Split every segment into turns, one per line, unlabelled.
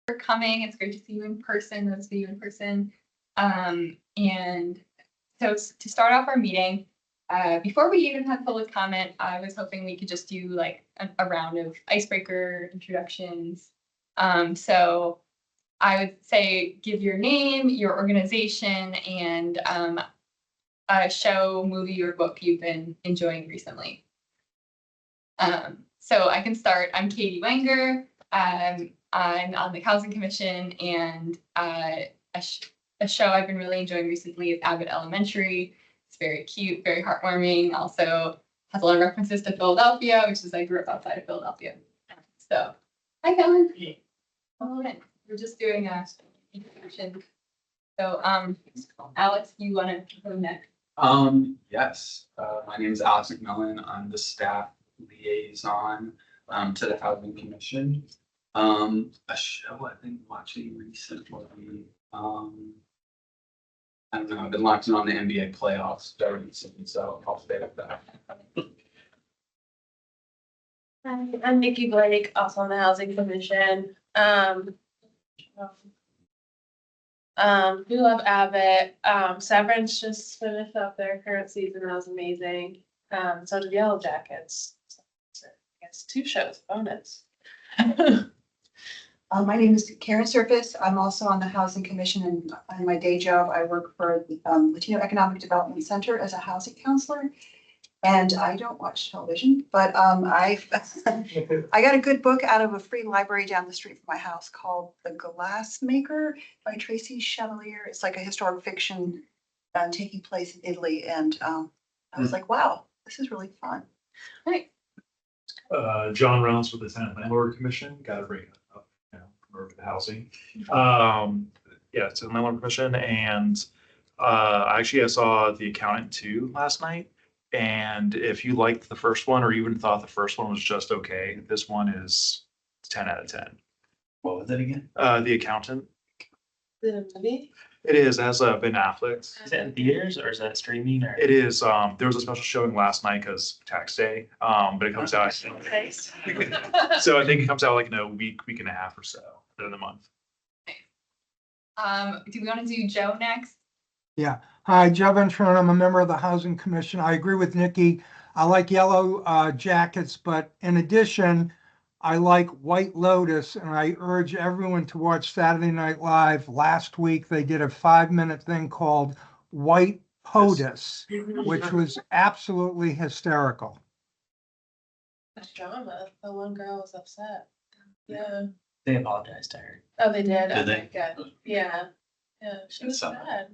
for coming. It's great to see you in person, those of you in person. And so to start off our meeting, before we even have public comment, I was hoping we could just do like a round of icebreaker introductions. So I would say give your name, your organization, and a show, movie, or book you've been enjoying recently. So I can start. I'm Katie Wenger. I'm on the Housing Commission, and a show I've been really enjoying recently is Abbott Elementary. It's very cute, very heartwarming. Also has a lot of references to Philadelphia, which is I grew up outside of Philadelphia. So, hi, Kellen. Hey. Hello, in. We're just doing a introduction. So, Alex, you want to go next?
Yes. My name is Alex McMillan. I'm the staff liaison to the Housing Commission. A show I've been watching recently. I don't know. I've been watching on the NBA playoffs very recently, so I'll stay with that.
Hi, I'm Nikki Blake, also on the Housing Commission. We love Abbott. Severance just finished up their current season. That was amazing. So did Yellow Jackets. So, I guess 2 shows, bonus.
My name is Karen Surface. I'm also on the Housing Commission, and in my day job, I work for the Latino Economic Development Center as a housing counselor. And I don't watch television, but I got a good book out of a free library down the street from my house called The Glass Maker by Tracy Chevalier. It's like a historical fiction taking place in Italy, and I was like, wow, this is really fun.
Right.
John Rounds with the Tenant Landlord Commission. Got to bring it up, for the housing. Yeah, it's the Landlord Commission, and actually I saw The Accountant 2 last night. And if you liked the first one, or even thought the first one was just okay, this one is 10 out of 10.
What was it again?
The Accountant.
The movie?
It is, as Ben Affleck.
Is it in theaters or is that streaming? Or?
It is. There was a special showing last night because tax day. But it comes out.
Nice.
So I think it comes out like in a week and a half or so in the month.
Do we want to do Joe next?
Yeah. Hi, Joe Venturone. I'm a member of the Housing Commission. I agree with Nikki. I like Yellow Jackets, but in addition, I like White Lotus, and I urge everyone to watch Saturday Night Live. Last week, they did a 5-minute thing called White POTUS, which was absolutely hysterical.
That's drama. The one girl was upset. Yeah.
They apologized to her.
Oh, they did?
Did
Okay,
they?
good. Yeah. Yeah, she was
That's
sad.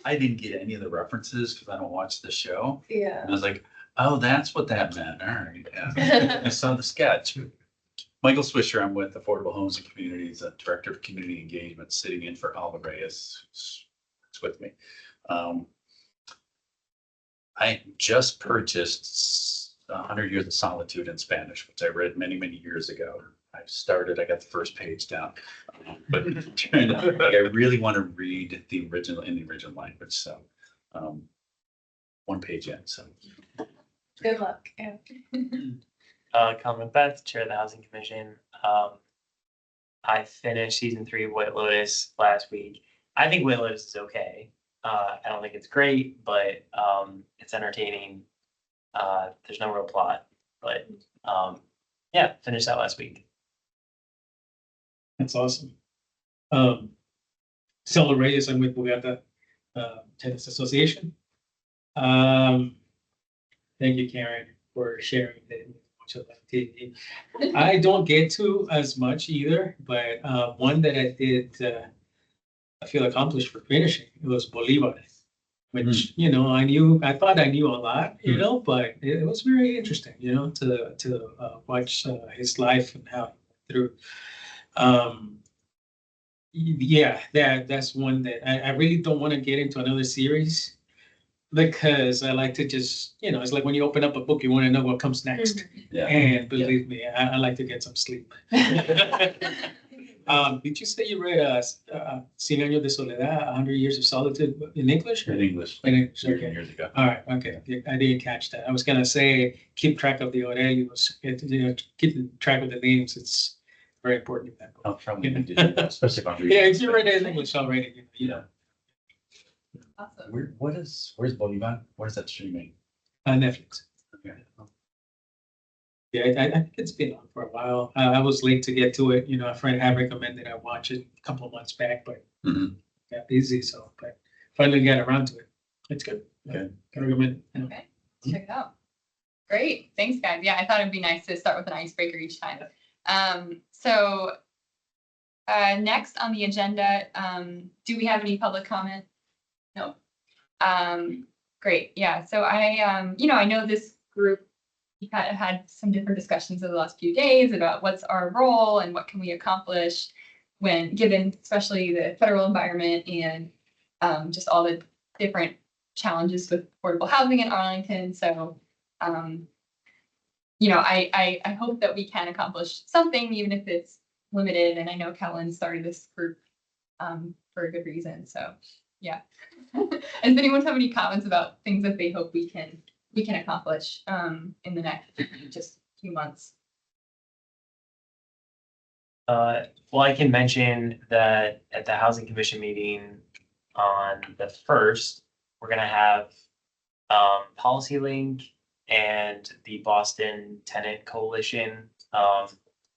I didn't get any of the references because I don't watch the show.
Yeah.
And I was like, oh, that's what that meant. All right. Yeah. I saw the sketch. Michael Swisher, I'm with Affordable Homes and Communities, Director of Community Engagement, sitting in for Alva Reyes. It's with me. I just purchased 100 Years of Solitude in Spanish, which I read many, many years ago. I got the first page down, but I really want to read the original in the original language. So, 1 page in. So,
Good luck. Yeah.
Colin Beth, Chair of the Housing Commission. I finished season 3 of White Lotus last week. I think White Lotus is okay. I don't think it's great, but it's entertaining. There's no real plot, but yeah, finished that last week.
That's awesome. Stella Reyes, I'm with Bogota Tenants Association. Thank you, Karen, for sharing that much of that TV. I don't get to as much either, but one that I did, I feel accomplished for finishing. It was Bolivar, which I thought I knew a lot, but it was very interesting, to watch his life and how he went through. Yeah, that's one that I really don't want to get into another series because I like to just, it's like when you open up a book, you want to know what comes next.
yeah.
And believe me, I like to get some sleep. Did you say you read Cien Años de Soledad, 100 Years of Solitude in English?
In English,
In English,
10
okay.
years ago.
All right, okay. I didn't catch that. I was gonna say, keep track of the Aurelius, keep track of the names. It's very important. in that book.
I'm from especially if I'm reading.
Yeah, if you read it in English already, you know,
Awesome.
Where's Bolivar? Where's that streaming?
Netflix.
Okay.
Yeah, I think it's been on for a while. I was late to get to it. You know, a friend had recommended I watch it a couple of months back, but
Mhm.
got busy, so but finally got around to it. It's good.
Okay.
I recommend it. Yeah.
Okay, check it out. Great, thanks, guys. Yeah, I thought it'd be nice to start with an icebreaker each time. So next on the agenda, do we have any public comment? No. Great, yeah, so I know this group, we kind of had some different discussions over the last few days about what's our role and what can we accomplish when given especially the federal environment and just all the different challenges with affordable housing in Arlington. So I hope that we can accomplish something, even if it's limited. And I know Kellen started this group for a good reason. So yeah. Does anyone have any comments about things that they hope we can accomplish in the next just few months?
Well, I can mention that at the Housing Commission meeting on the 1st, we're gonna have Policy Link and the Boston Tenant Coalition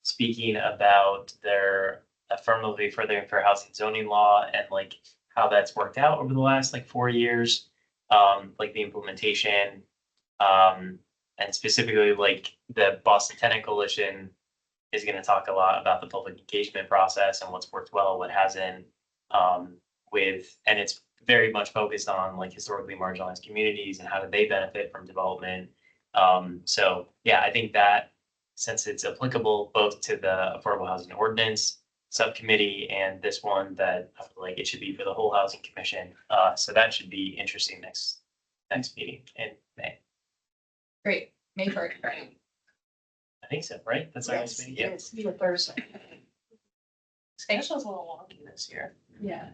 speaking about their affirmatively furthering fair housing zoning law and like how that's worked out over the last like 4 years, like the implementation, and specifically like the Boston Tenant Coalition is going to talk a lot about the public engagement process and what's worked well, what hasn't, and it's very much focused on like historically marginalized communities and how do they benefit from development. So yeah, I think that since it's applicable both to the Affordable Housing Ordinance subcommittee and this one, that I feel like it should be for the whole Housing Commission. So that should be interesting next meeting in May.
Great, May 1st, right?
I think so, right? That's our next meeting. Yeah.
It's a Thursday.
Schedule's a little wonky this year.
Yeah.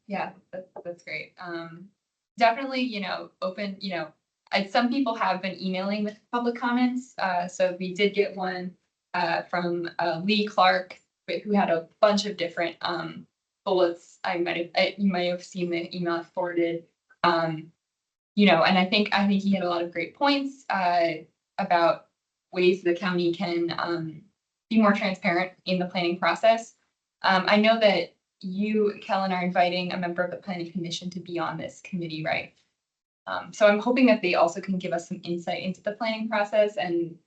Yeah, that's great. Definitely, open, some people have been emailing with public comments. So we did get one from Lee Clark, who had a bunch of different bullets. You might have seen the email I forwarded. And I think he had a lot of great points about ways the county can be more transparent in the planning process. I know that you, Kellen, are inviting a member of the planning commission to be on this committee, right? So I'm hoping that they also can give us some insight into the planning process and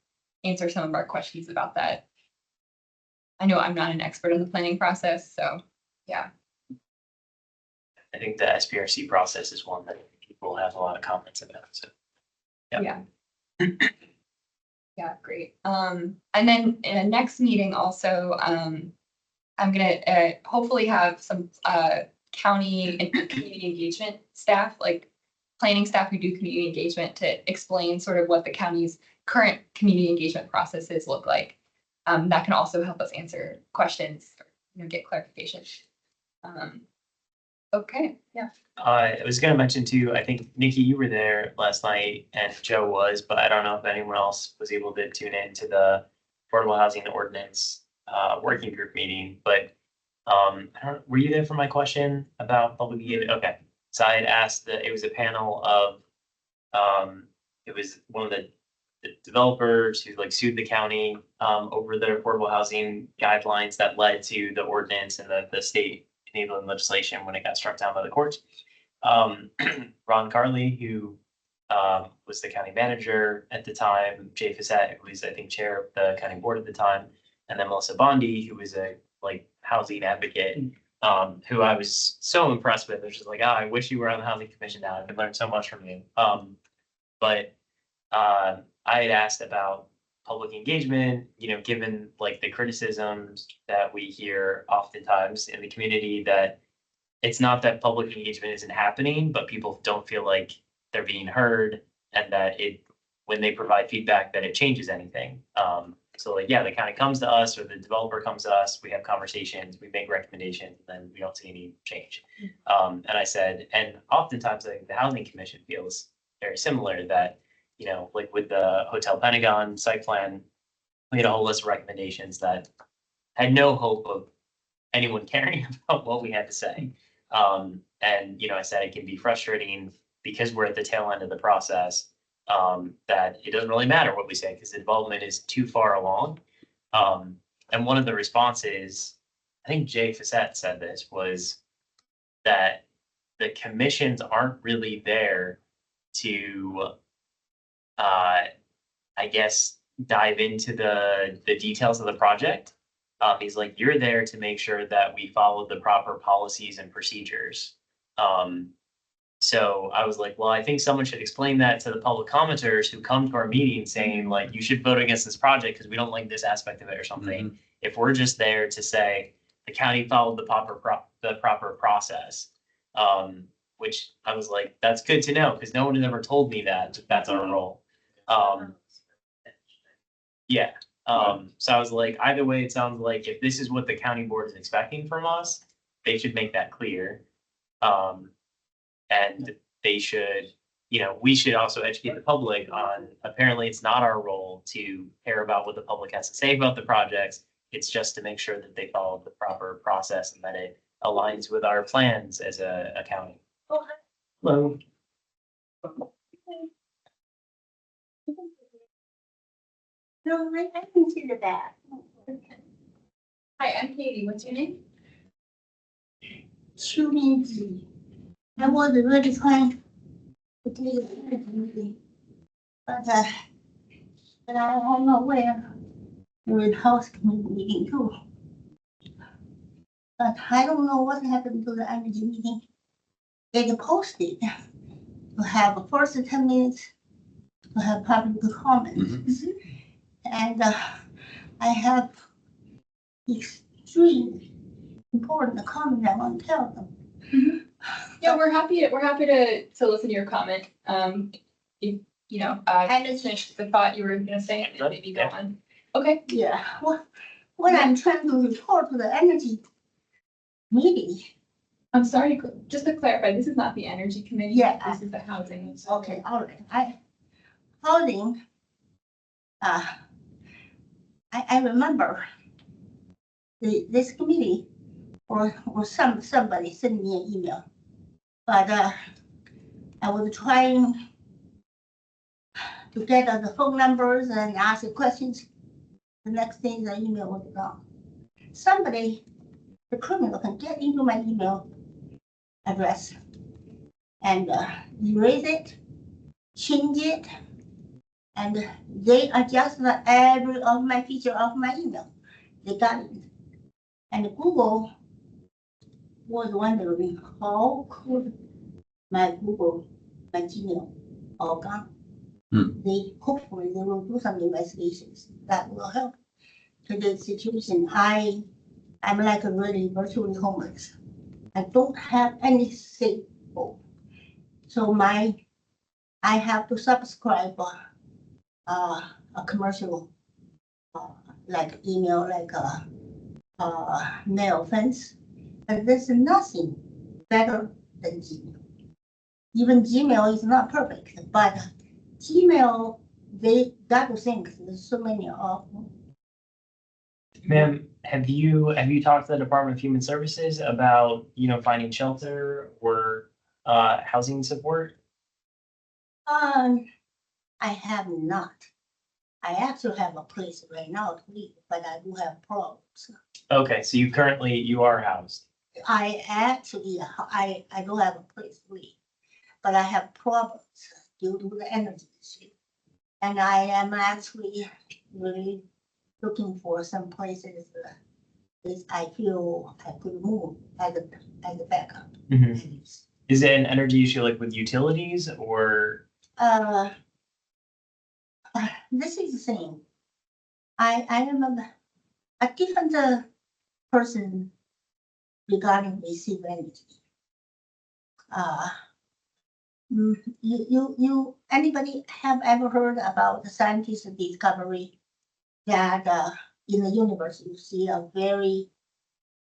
answer some of our questions about that. I know I'm not an expert in the planning process, so yeah.
I think the SPRC process is one that people have a lot of comments about. So
yeah. Yeah, great. And then in the next meeting also, I'm gonna hopefully have some county and community engagement staff, like planning staff who do community engagement, to explain sort of what the county's current community engagement processes look like. That can also help us answer questions, get clarification. Okay, yeah.
I was going to mention too, I think Nikki, you were there last night and Joe was, but I don't know if anyone else was able to tune in to the Affordable Housing Ordinance working group meeting. But were you there for my question about public engagement? Okay, so I had asked that it was a panel of it was one of the developers who like sued the county over the affordable housing guidelines that led to the ordinance and the state enabling legislation when it got struck down by the courts. Ron Carley, who was the county manager at the time, Jay Fassett, who was, I think, chair of the county board at the time, and then Melissa Bondi, who was a like housing advocate, who I was so impressed with. I was just like, I wish you were on the housing commission now. I could learn so much from you. But I had asked about public engagement, given like the criticisms that we hear oftentimes in the community, that it's not that public engagement isn't happening, but people don't feel like they're being heard, and that when they provide feedback, that it changes anything. So like, yeah, the county comes to us or the developer comes to us, we have conversations, we make recommendations, and then we don't see any change. And I said, and oftentimes I think the housing commission feels very similar that, you know, like with the Hotel Pentagon site plan, we had a whole list of recommendations that had no hope of anyone caring about what we had to say. And, you know, I said it can be frustrating because we're at the tail end of the process, that it doesn't really matter what we say because the development is too far along. And one of the responses, I think Jay Facette said this, was that the commissions aren't really there to, I guess, dive into the details of the project. He's like, you're there to make sure that we follow the proper policies and procedures. So I was like, well, I think someone should explain that to the public commenters who come to our meeting saying like, you should vote against this project because we don't like this aspect of it or something. If we're just there to say the county followed the proper process, which I was like, that's good to know because no one has ever told me that that's our role. Yeah. So I was like, either way, it sounds like if this is what the county board is expecting from us, they should make that clear. And they should, you know, we should also educate the public on, apparently it's not our role to care about what the public has to say about the projects. It's just to make sure that they follow the proper process and that it aligns with our plans as a county.
Oh,
Hello.
No, I consider that.
Hi, I'm Katie. What's your name?
Shooting. I was really trying to take a meeting, but I'm aware there is house committee meeting too. But I don't know what happened to the energy meeting. They posted to have a first 10 minutes to have public comments. And I have extreme important comment I want to tell them.
Yeah, we're happy to listen to your comment. If, you know, finish the thought you were gonna say, and then maybe go on. Okay.
Yeah, what I'm trying to report to the energy meeting.
I'm sorry, just to clarify, this is not the energy committee.
Yeah.
This is the housing.
Okay, all right. Housing, I remember this committee or somebody sent me an email, but I was trying to get the phone numbers and ask the questions. The next thing the email was gone. Somebody, the criminal, can get into my email address and erase it, change it, and they adjust every of my feature of my email. They got it. And Google was wondering how could my Gmail all gone. They hopefully they will do some investigations that will help today's situation. I'm like a really virtually homeless. I don't have any savable. So I have to subscribe a commercial like email, like mail fence. But there's nothing better than Gmail. Even Gmail is not perfect, but Gmail, they got to think there's so many of them.
Ma'am, have you talked to the Department of Human Services about, you know, finding shelter or housing support?
I have not. I actually have a place right now to live, but I do have problems.
Okay, so you are housed.
I actually, I do have a place to live, but I have problems due to the energy issue. And I am actually really looking for some places that I feel I could move as a backup.
Is it an energy issue like with utilities or?
This is the thing. I remember a different person regarding receive energy. You anybody have ever heard about the scientist discovery that in the universe, you see a very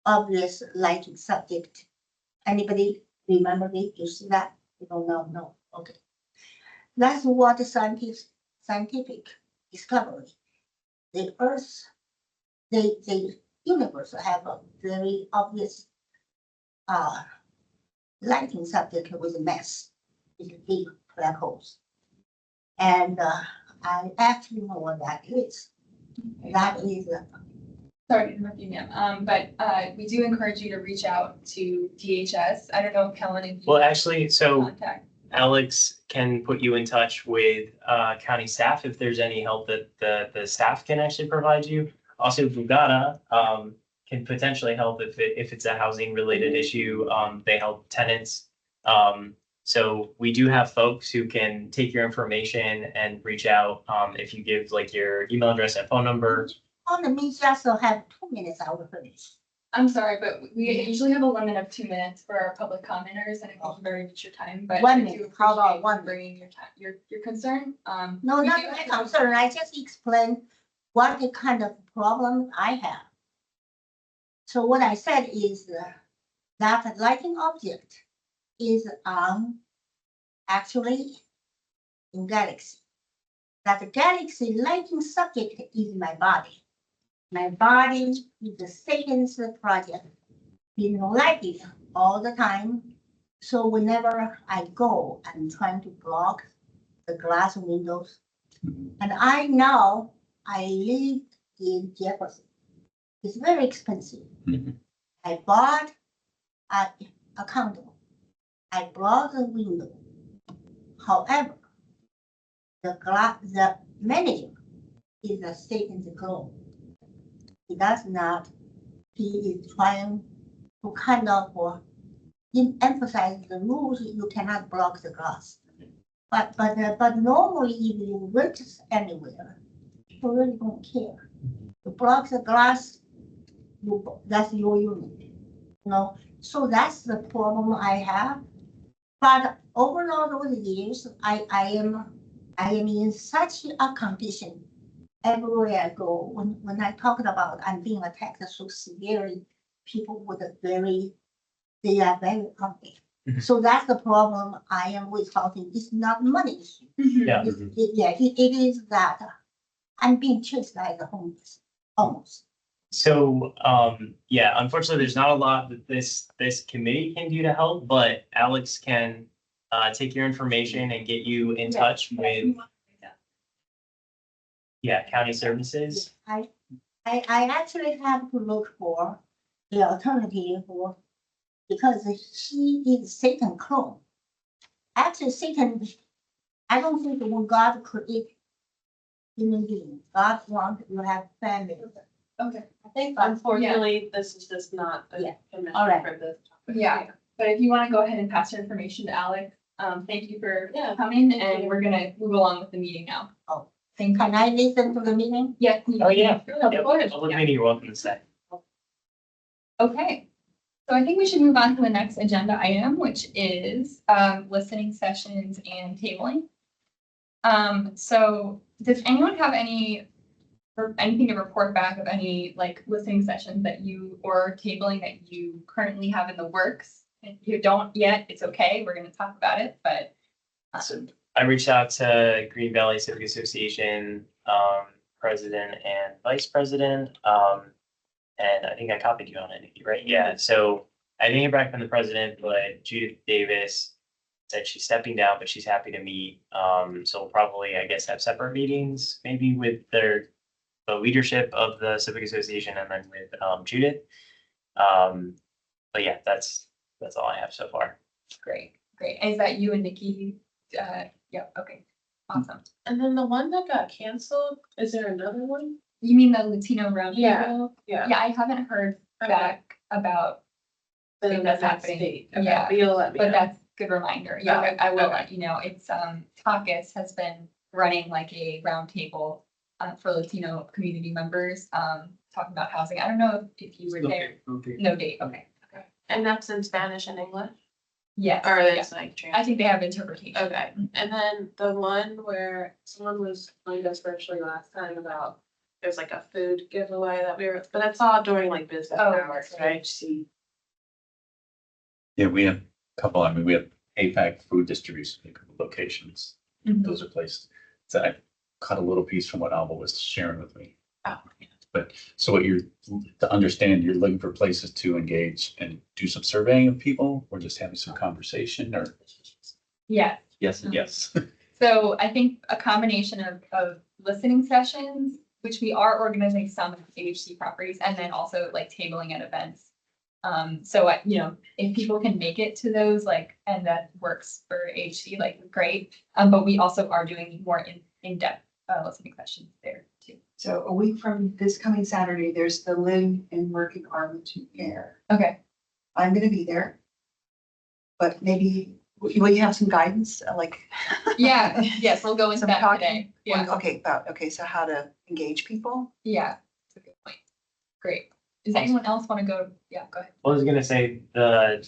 obvious lighting subject. Anybody remember it? You see that? You don't know? No. Okay. That's what the scientific discovery. The Earth, the universe have a very obvious lighting subject with mass, with big black holes. And I actually know what that is. That is
Sorry to interrupt you, ma'am. But we do encourage you to reach out to DHS. I don't know if Kellen, if you
Well, actually, so
contact.
Alex can put you in touch with county staff if there's any help that the staff can actually provide you. Also, Bugada can potentially help if it's a housing related issue. They help tenants. So we do have folks who can take your information and reach out if you give like your email address and phone number.
on the me just have 2 minutes, I will finish.
I'm sorry, but we usually have a limit of 2 minutes for our public commenters, and I thank you very much for your time. But
1
I do
minute. How about
appreciate
1
you bringing your time, your concern.
No,
we
not
do
my
have-
concern. I just explain what the kind of problem I have. So what I said is that lighting object is actually in galaxy. That the galaxy lighting subject is my body. My body is the Satan's project. You know, like it all the time. So whenever I go, I'm trying to block the glass windows. And I know I live in Jefferson. It's very expensive.
Mhm.
I bought a condo. I block the window. However, the manager is a Satan's clone. He does not. He is trying to kind of emphasize the rules. You cannot block the glass. But normally, if you rent anywhere, people really don't care. You block the glass, that's your unit. You know, so that's the problem I have. But over all those years, I am in such a condition everywhere I go. When I talked about I'm being attacked so severely, people would they are very hungry.
Mhm.
So that's the problem I am with housing. It's not money issue.
Yeah.
It is that I'm being chased like the homeless, almost.
So, yeah, unfortunately, there's not a lot that this committee can do to help, but Alex can take your information and get you in touch with, county services.
I actually have to look for the alternative for, because he is Satan clone. Actually, Satan, I don't think that when God created human being, God wants you to have family.
Okay.
I think unfortunately, this is just not
Yeah.
the commission
All right.
for this. topic.
Yeah. But if you want to go ahead and pass your information to Alex, thank you for
Yeah.
coming, and we're gonna move along with the meeting now.
Oh.
Thank you.
Can I listen to the meeting?
Yeah.
Oh, yeah.
Of course.
Public meeting, you're welcome to stay.
Okay, so I think we should move on to the next agenda item, which is listening sessions and tabling. So does anyone have anything to report back of any like listening sessions that you or tabling that you currently have in the works? If you don't yet, it's okay. We're going to talk about it, but
So I reached out to Green Valley Civic Association, president and vice president. And I think I copied you on it, Nikki, right? Yeah, so I didn't hear back from the president, but Judith Davis said she's stepping down, but she's happy to meet. So we'll probably, I guess, have separate meetings, maybe with the leadership of the Civic Association and then with Judith. But yeah, that's all I have so far.
great. Is that you and Nikki? Yeah, okay, awesome.
And then the one that got canceled, is there another one?
You mean the Latino roundtable?
Yeah.
Yeah, I haven't heard
Okay.
back about,
Then
think that's
next
happening.
date. Okay,
Yeah.
but you'll let me
but
know.
that's a good reminder. Yeah,
Okay,
I will
okay.
let you know. It's, Caucus has been running like a roundtable for Latino community members, talking about housing. I don't know if you were there. No date, okay.
And that's in Spanish and English?
Yes,
Or
yeah.
it's like
I
trans?
think they have interpretation.
Okay, and then the one where someone was joined us virtually last time about there's like a food giveaway that but it's all during like business
Oh,
hours,
that's
right?
Yeah, we have a couple, I mean, we have APAC food distribution in a couple locations.
Mhm.
Those are places. So I caught a little piece from what Alba was sharing with me.
Oh.
But so what you're, to understand, you're looking for places to engage and do some surveying of people or just having some conversation or?
Yeah.
Yes, and yes.
So I think a combination of listening sessions, which we are organizing some of AHC properties, and then also like tabling at events. So if people can make it to those, like, and that works for AHC, like, great. But we also are doing more in-depth listening sessions there too.
So a week from this coming Saturday, there's the Live and Work in Arlington Air.
Okay.
I'm gonna be there. But maybe, will you have some guidance, like?
Yeah, yes, we'll go into
Some
that
talking?
today. Yeah,
Okay, so how to engage people?
yeah, that's a good point. Great. Does anyone else want to go? Yeah, go ahead.
I was gonna say the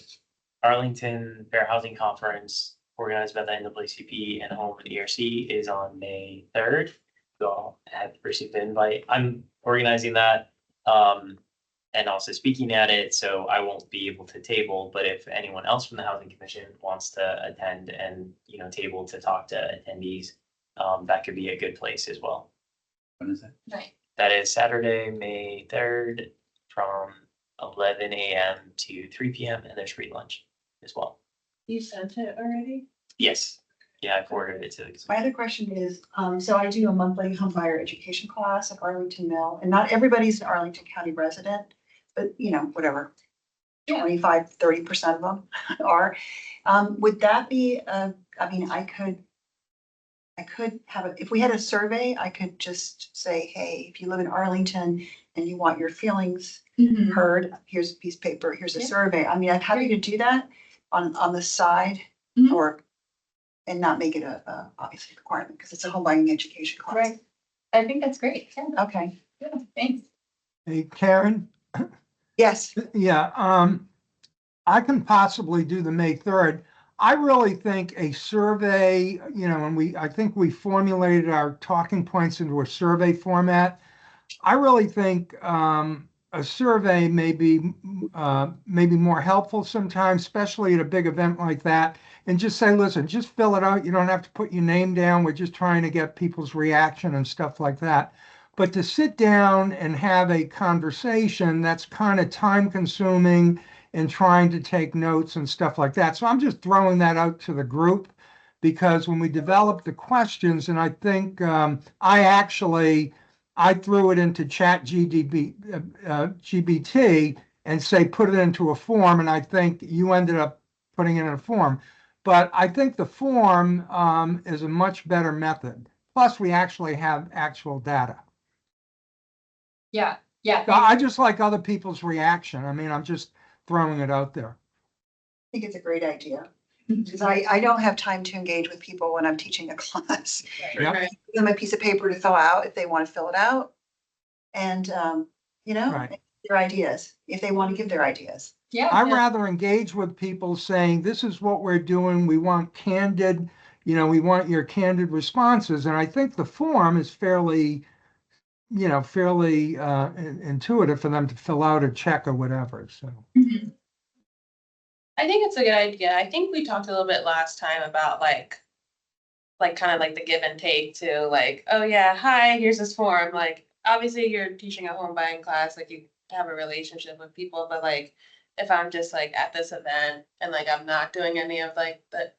Arlington Fair Housing Conference organized by the NAACP and Home and ERC is on May 3rd. You all have received the invite. I'm organizing that and also speaking at it, so I won't be able to table, but if anyone else from the Housing Commission wants to attend and, table to talk to attendees, that could be a good place as well.
When is that?
Right.
That is Saturday, May 3rd from 11 a.m. to 3 p.m. and there's free lunch as well.
You sent it already?
Yes. Yeah, I forwarded it to the.
My other question is, so I do a monthly homebuyer education class at Arlington Mill, and not everybody's an Arlington County resident, but whatever.
Yeah.
25-30% of them are. Would that be, I could have, if we had a survey, I could just say, hey, if you live in Arlington and you want your feelings
Mhm.
heard, here's a piece of paper, here's a
Yeah.
survey. I mean, I'm happy to do that on the side
Mhm.
and not make it a obviously requirement because it's a home buying education class.
Right. I think that's great. Yeah,
Okay,
yeah, thanks.
Hey, Karen?
yes,
Yeah, I can possibly do the May 3rd. I really think a survey, and I think we formulated our talking points into a survey format. I really think a survey may be maybe more helpful sometimes, especially at a big event like that. And just say, listen, just fill it out. You don't have to put your name down. We're just trying to get people's reaction and stuff like that. But to sit down and have a conversation, that's kind of time consuming and trying to take notes and stuff like that. So I'm just throwing that out to the group because when we developed the questions, and I think I threw it into GBT and say, put it into a form. And I think you ended up putting it in a form. But I think the form is a much better method. Plus, we actually have actual data.
Yeah, yeah.
So I just like other people's reaction. I mean, I'm just throwing it out there.
I think it's a great idea. Because I don't have time to engage with people when I'm teaching a class.
Yep.
Right.
Give them a piece of paper to fill out if they want to fill it out. And,
Right.
their ideas, if they want to give their ideas.
Yeah.
I rather engage with people saying, this is what we're doing. We want candid, we want your candid responses. And I think the form is fairly intuitive for them to fill out or check or whatever. So.
Mhm.
I think it's a good idea. I think we talked a little bit last time about like kind of like the give and take too, like, oh yeah, hi, here's this form. Like, obviously you're teaching a home buying class, like you have a relationship with people, but like if I'm just like at this event and like I'm not doing any of like the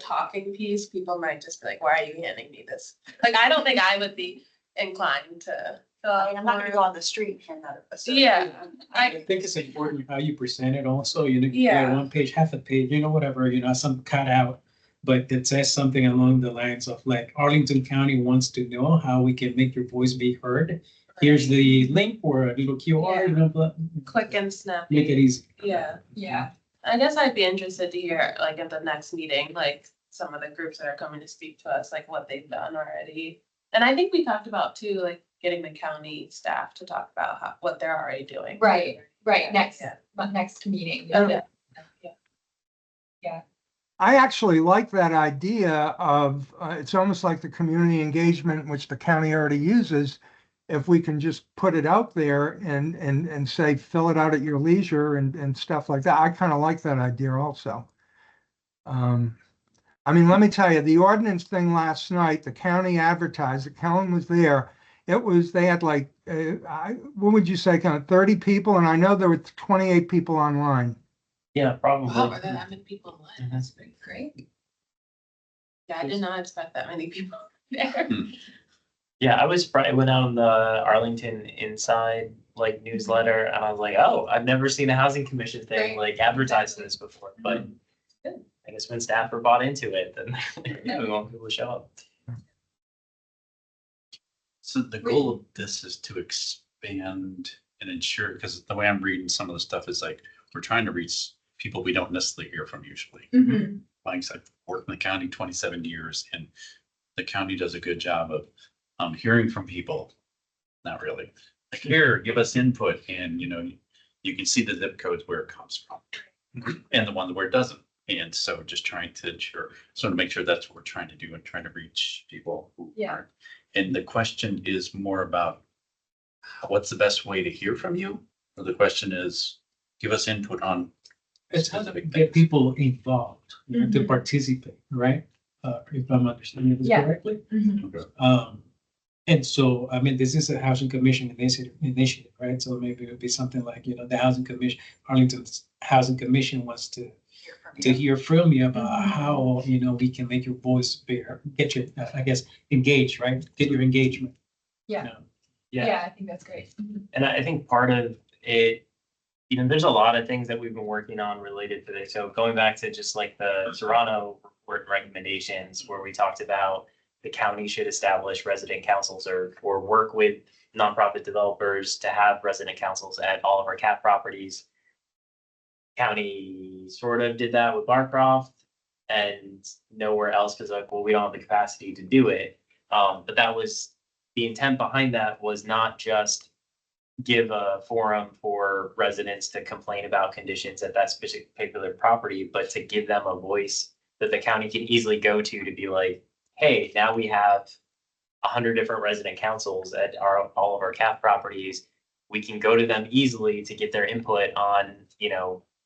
talking piece, people might just be like, why are you handing me this? Like, I don't think I would be inclined to fill out a
I'm not gonna go
form.
on the street and hand out a survey.
Yeah,
I think it's important how you present it also, you get
Yeah.
1 page, half a page, whatever, some cutout. But it says something along the lines of like Arlington County wants to know how we can make your voice be heard. Here's the link or a little QR,
quick and snappy.
make it easy.
Yeah.
Yeah.
I guess I'd be interested to hear, like, at the next meeting, like, some of the groups that are coming to speak to us, like, what they've done already. And I think we talked about too, like, getting the county staff to talk about what they're already doing.
Right. Right.
Yeah.
Next meeting.
Yeah.
I actually like that idea of, it's almost like the community engagement, which the county already uses. if we can just put it out there and say, fill it out at your leisure and stuff like that. I kind of like that idea also. I mean, let me tell you, the ordinance thing last night, the county advertised, Kellen was there. They had like, what would you say, kind of 30 people? And I know there were 28 people online.
Yeah, probably.
Wow, are there that many people online?
Mhm.
That's pretty great. Yeah, I did not expect that many people there.
Yeah, I was surprised. I went out on the Arlington Inside like newsletter, and I was like, "Oh, I've never seen a housing commission thing
Right.
like advertised this before." But
Good.
I guess when staff are bought into it, then we want people to show up.
So the goal of this is to expand and ensure, because the way I'm reading some of the stuff is like, we're trying to reach people we don't necessarily hear from usually.
Mhm.
Like I said, I've worked in the county 27 years and the county does a good job of hearing from people. Not really. Like, here, give us input and, you can see the zip codes where it comes from and the one where it doesn't. And so just trying to ensure, so to make sure that's what we're trying to do and trying to reach people who
Yeah.
aren't. And the question is more about what's the best way to hear from you? Or the question is, give us input on
It's how to
specific
get
things.
people involved, to
Mhm.
participate, right? If I'm understanding this
Yeah.
correctly.
Mhm.
And so, I mean, this is a housing commission initiative, right? So maybe it would be something like, the housing commission, Arlington's housing commission wants to hear from you about
Mhm.
how, we can make your voice bigger, get your, I guess, engaged, right? Get your engagement.
Yeah.
you know.
Yeah, I think that's great.
And I think part of it, there's a lot of things that we've been working on related to this. So going back to just like the Serrano report recommendations, where we talked about the county should establish resident councils or work with nonprofit developers to have resident councils at all of our CAP properties. County sort of did that with Barcroft and nowhere else because like, well, we don't have the capacity to do it. But that was the intent behind that was not just give a forum for residents to complain about conditions at that specific particular property, but to give them a voice that the county can easily go to be like, hey, now we have 100 different resident councils at all of our CAF properties. We can go to them easily to get their input on,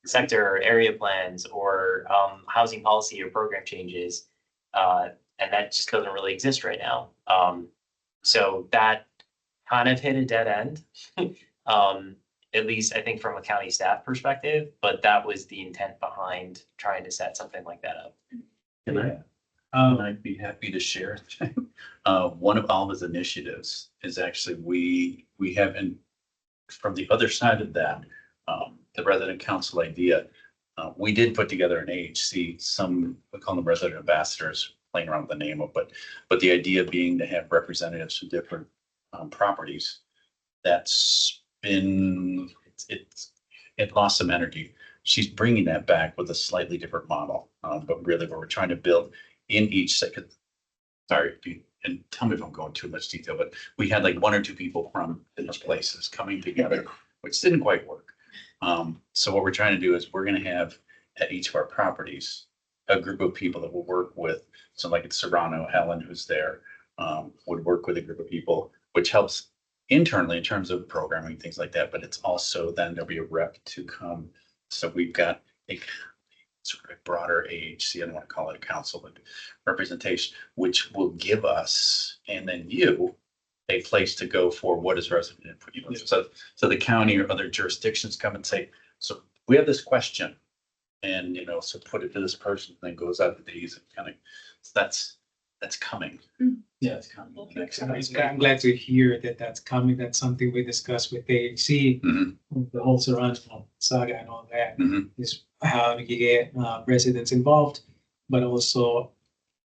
sector or area plans or housing policy or program changes. And that just doesn't really exist right now. So that kind of hit a dead end. At least I think from a county staff perspective, but that was the intent behind trying to set something like that up.
And I'd be happy to share. One of Alva's initiatives is actually we have from the other side of that, the resident council idea. We did put together an AHC, we call them resident ambassadors, playing around with the name of, but the idea being to have representatives from different properties. That's been, it lost some energy. She's bringing that back with a slightly different model, but really where we're trying to build in each second. Sorry, and tell me if I'm going too much detail, but we had like one or two people from different places coming together, which didn't quite work. So what we're trying to do is we're going to have at each of our properties a group of people that will work with. So like at Serrano, Helen, who's there, would work with a group of people, which helps internally in terms of programming, things like that. But it's also then there'll be a rep to come. So we've got a sort of a broader AHC, I don't want to call it a council, but representation, which will give us and then you a place to go for what is resident input. So the county or other jurisdictions come and say, so we have this question, and so put it to this person, and then goes out to these and kind of. So that's coming.
Yeah, it's coming. I'm glad to hear that that's coming. That's something we discussed with AHC, the whole Serrano saga and all that. Is how to get residents involved, but also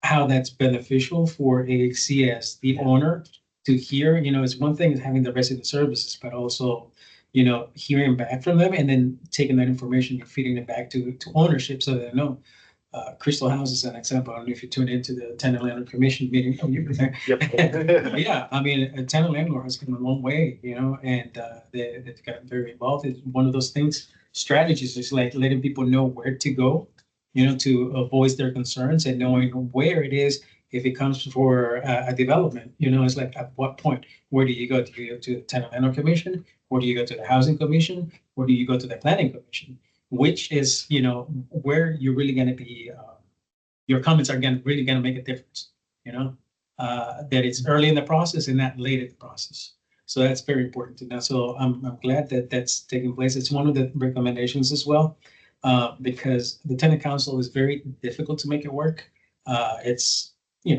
how that's beneficial for AHC as the owner to hear. It's one thing is having the resident services, but also, hearing back from them and then taking that information and feeding it back to ownership so they know. Crystal House is an example. I don't know if you tuned into the tenant landlord commission meeting. Oh, you were there.
Yep.
Yeah, I mean, a tenant landlord has come a long way, and they've got very involved. It's one of those things. Strategies is like letting people know where to go, to voice their concerns and knowing where it is If it comes for a development, it's like, at what point, where do you go? Do you go to the tenant landlord commission? Or do you go to the housing commission? Or do you go to the planning commission? Which is, where you're really gonna be, your comments are really gonna make a difference, that it's early in the process and not late in the process. So that's very important to know. So I'm glad that that's taking place. It's one of the recommendations as well, because the tenant council is very difficult to make it work. It's,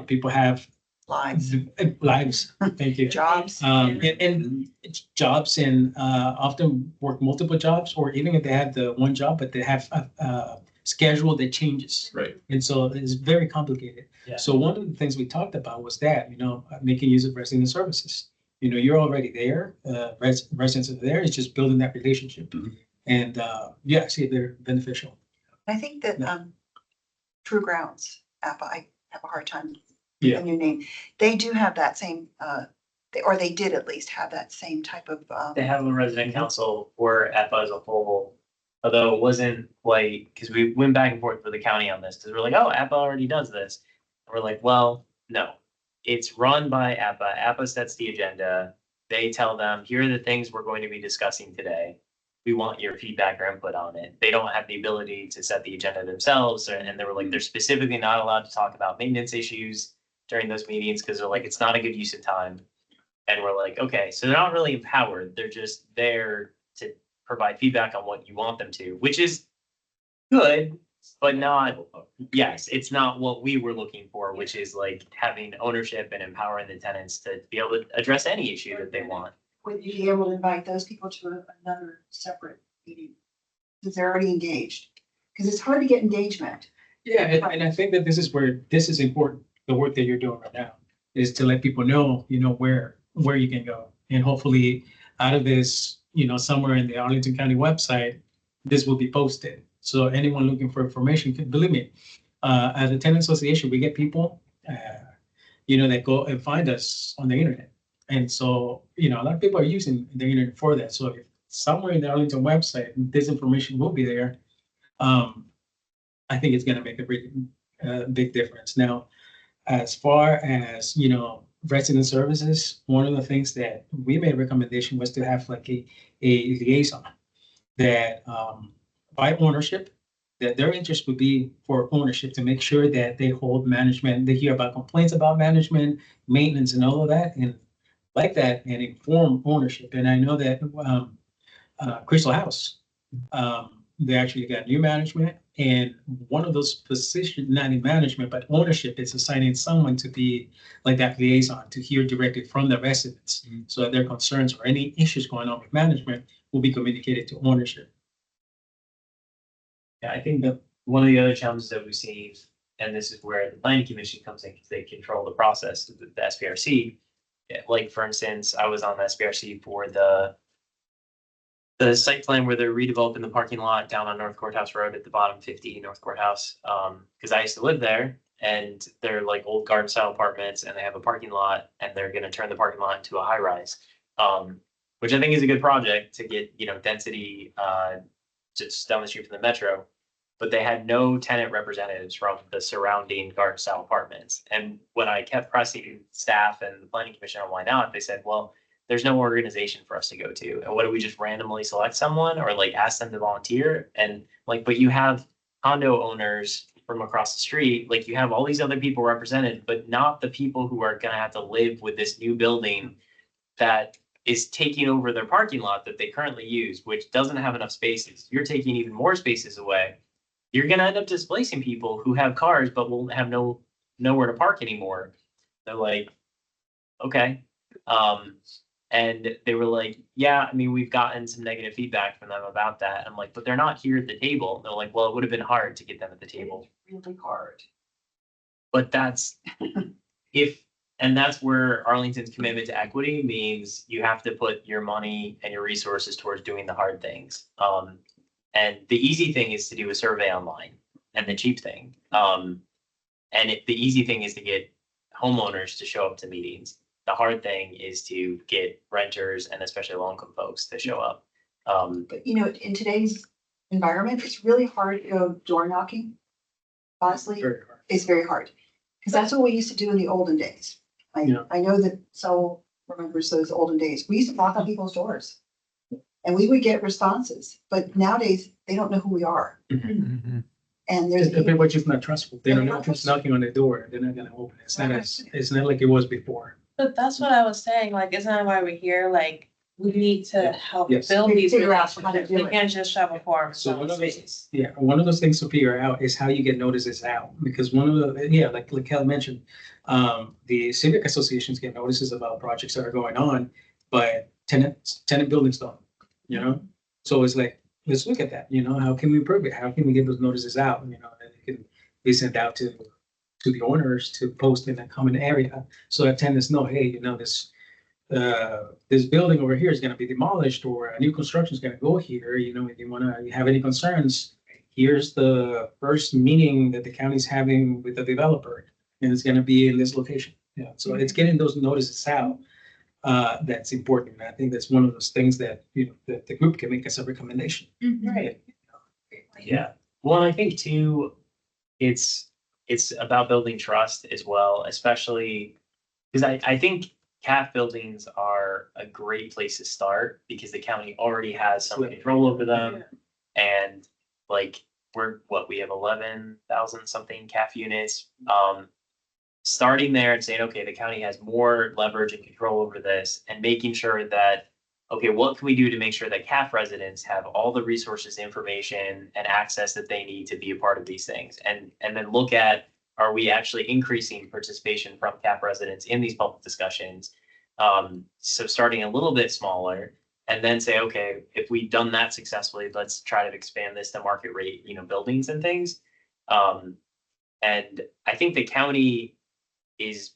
people have
Lives,
lives, thank you.
jobs.
And it's jobs and often work multiple jobs, or even if they have the one job, but they have a schedule that changes.
Right.
And so it's very complicated.
Yeah.
So one of the things we talked about was that, making use of resident services. You're already there, residents are there, it's just building that relationship.
Mhm.
And yeah, see if they're beneficial.
I think that,
Yeah.
True Grounds, APA, I have a hard time
Yeah.
with the new name. They do have that same, or they did at least have that same type of,
They have a resident council for EPA as a whole, although it wasn't quite, because we went back and forth with the county on this, because we're like, oh, EPA already does this. And we're like, well, no, it's run by EPA. EPA sets the agenda. They tell them, here are the things we're going to be discussing today. We want your feedback or input on it. They don't have the ability to set the agenda themselves. And they were like, they're specifically not allowed to talk about maintenance issues during those meetings, because they're like, it's not a good use of time. And we're like, okay, so they're not really empowered. They're just there to provide feedback on what you want them to, which is good, but not, yes, it's not what we were looking for, which is like having ownership and empowering the tenants to be able to address any issue that they want.
would you be able to invite those people to another separate meeting? Because they're already engaged, because it's hard to get engagement.
Yeah, and I think that this is where this is important. The work that you're doing right now is to let people know, where you can go. And hopefully out of this, somewhere in the Arlington County website, this will be posted. So anyone looking for information can, believe me, as a tenant association, we get people, that go and find us on the internet. And so, a lot of people are using the internet for that. So if somewhere in the Arlington website, this information will be there. I think it's going to make a big difference. Now, as far as, resident services, one of the things that we made a recommendation was to have like a liaison that by ownership, that their interest would be for ownership to make sure that they hold management, they hear about complaints about management, maintenance and all of that, and like that, and inform ownership. And I know that Crystal House, they actually got new management, and one of those positions, not in management, but ownership, is assigning someone to be like that liaison to hear directly from the residents. So that their concerns or any issues going on with management will be communicated to ownership.
Yeah, I think that one of the other challenges that we see, and this is where the planning commission comes in, because they control the process, the SPRC. Yeah, like for instance, I was on the SPRC for the site plan where they're redeveloping the parking lot down on North Courthouse Road at the bottom 50 North Courthouse. Because I used to live there, and they're like old garden style apartments, and they have a parking lot, and they're going to turn the parking lot into a high rise, which I think is a good project to get density just down the street from the metro. But they had no tenant representatives from the surrounding garden style apartments. And when I kept pressing staff and the planning commission on why not, they said, well, there's no organization for us to go to. And what do we just randomly select someone or like ask them to volunteer? And like, but you have condo owners from across the street, like you have all these other people represented, but not the people who are going to have to live with this new building that is taking over their parking lot that they currently use, which doesn't have enough spaces. You're taking even more spaces away. You're going to end up displacing people who have cars, but will have nowhere to park anymore. They're like, okay. And they were like, yeah, I mean, we've gotten some negative feedback from them about that. I'm like, but they're not here at the table. They're like, well, it would have been hard to get them at the table.
Really hard.
But that's and that's where Arlington's commitment to equity means you have to put your money and your resources towards doing the hard things. And the easy thing is to do a survey online, and the cheap thing. The easy thing is to get homeowners to show up to meetings. The hard thing is to get renters and especially low-income folks to show up.
But in today's environment, it's really hard to go door knocking. Honestly,
Very hard.
it's very hard. Because that's what we used to do in the olden days.
Yeah.
I know that Saul remembers those olden days. We used to knock on people's doors. And we would get responses, but nowadays they don't know who we are.
Mhm.
And there's.
People are just not trustful. They don't
They're
know
not
who's knocking on their door. They're not gonna open it. It's not like it was before.
But that's what I was saying, like, isn't that why we're here? Like, we need to help
Yes.
build these
Figure out how to
relationships.
do
We
it.
can't just shove a form in
So one
someone's
of those-
face.
Yeah, one of those things to figure out is how you get notices out, because one of the, yeah, like Kelly mentioned, the civic associations get notices about projects that are going on, but tenant buildings don't, you know? So it's like, let's look at that, you know, how can we improve it? How can we get those notices out, you know, and it can be sent out to the owners to post in a common area, so that tenants know, hey, you know, this building over here is gonna be demolished, or a new construction is gonna go here, you know, if you have any concerns, here's the first meeting that the county's having with the developer, and it's gonna be in this location. Yeah, so it's getting those notices out, that's important. And I think that's one of those things that, you know, that the group can make as a recommendation.
Right.
Yeah, well, I think too, it's about building trust as well, especially because I think CAF buildings are a great place to start because the county already has some control over them. And like, we have 11,000 something CAF units. Starting there and saying, okay, the county has more leverage and control over this, and making sure that, okay, what can we do to make sure that CAF residents have all the resources, information, and access that they need to be a part of these things? And then look at, are we actually increasing participation from CAF residents in these public discussions? So starting a little bit smaller, and then say, okay, if we've done that successfully, let's try to expand this to market rate, you know, buildings and things. And I think the county is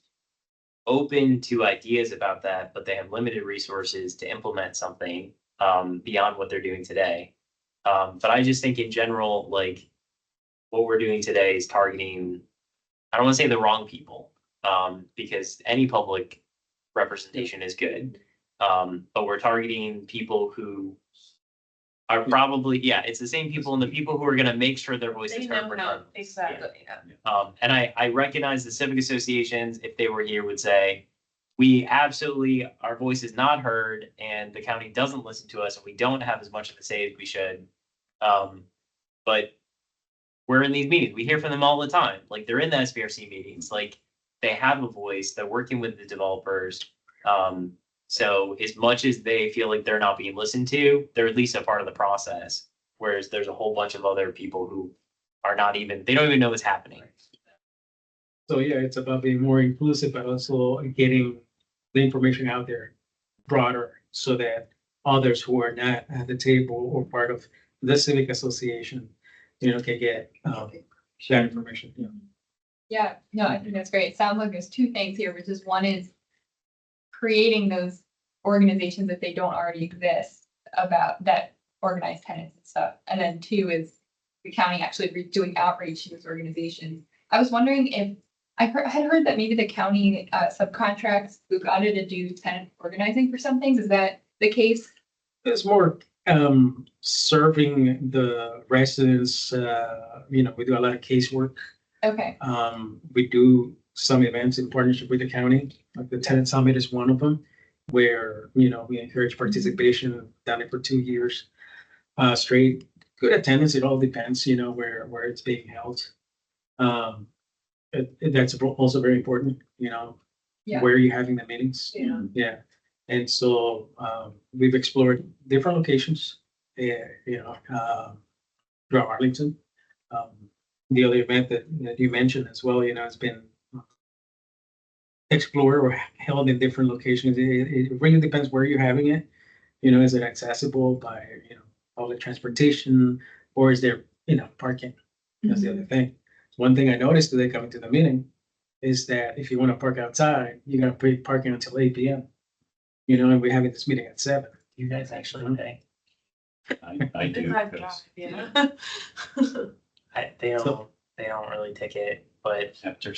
open to ideas about that, but they have limited resources to implement something beyond what they're doing today. But I just think in general, like, what we're doing today is targeting, I don't want to say the wrong people, because any public representation is good. But we're targeting people who are probably, yeah, it's the same people, and the people who are gonna make sure their voice
They
is
know
heard.
how,
regardless.
exactly, yeah.
And I recognize the civic associations, if they were here, would say, we absolutely, our voice is not heard, and the county doesn't listen to us, and we don't have as much of a say as we should. But we're in these meetings, we hear from them all the time, like, they're in the SBRC meetings, like, they have a voice, they're working with the developers. So as much as they feel like they're not being listened to, they're at least a part of the process. Whereas there's a whole bunch of other people who are not even, they don't even know what's happening.
So yeah, it's about being more inclusive, but also getting the information out there broader, so that others who are not at the table or part of the civic association, you know, can get that information. Yeah.
Yeah, no, I think that's great. It sounds like there's two things here, which is one is creating those organizations if they don't already exist about that organize tenants and stuff. And then two is the county actually doing outreach to those organizations. I was wondering if I had heard that maybe the county subcontracts Bugatti to do tenant organizing for some things. Is that the case?
It's more serving the residents, you know, we do a lot of casework.
Okay.
We do some events in partnership with the county, like the tenant summit is one of them, where, you know, we encourage participation, done it for 2 years straight. Good attendance, it all depends, you know, where it's being held. That's also very important, you know,
Yeah.
where are you having the meetings?
Yeah.
Yeah, and so we've explored different locations, you know, throughout Arlington. The other event that you mentioned as well, you know, has been explored or held in different locations. It really depends where you're having it. You know, is it accessible by, you know, public transportation, or is there, you know, parking? That's the other thing. One thing I noticed today coming to the meeting is that if you want to park outside, you gotta pay parking until 8 p.m. You know, and we're having this meeting at 7.
You guys actually pay?
I do.
Drive,
'cause
yeah.
They don't really ticket, but
After
No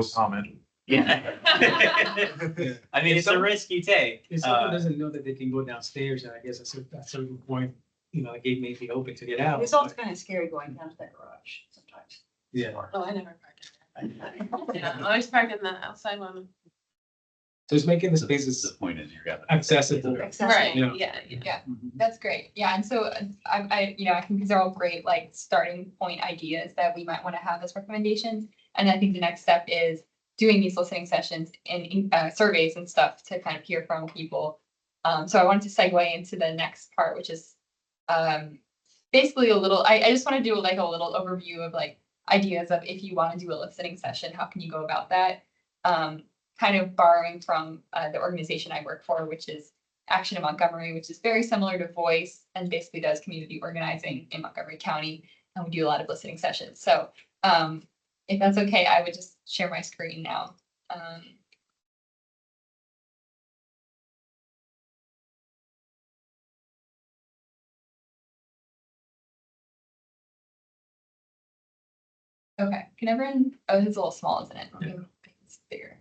6,
comment.
yeah. I mean, it's a risk you take.
If someone doesn't know that they can go downstairs, and I guess at a certain point, you know, the gate may be open to get out.
It's also kind of scary going down to that garage sometimes.
Yeah.
Oh, I never parked Yeah, I always park in the outside one.
So it's making the
The
spaces
point in here, got
accessible.
Right,
Yeah.
yeah, that's great. Yeah, and so I think these are all great, like, starting point ideas that we might want to have as recommendations. And I think the next step is doing these listening sessions and surveys and stuff to kind of hear from people. So I wanted to segue into the next part, which is basically I just want to do like a little overview of like ideas of if you want to do a listening session, how can you go about that? Kind of borrowing from the organization I work for, which is Action in Montgomery, which is very similar to Voice and basically does community organizing in Montgomery County. And we do a lot of listening sessions. So if that's okay, I would just share my screen now. Okay, can everyone, oh, it's a little small, isn't it? Let me make this bigger.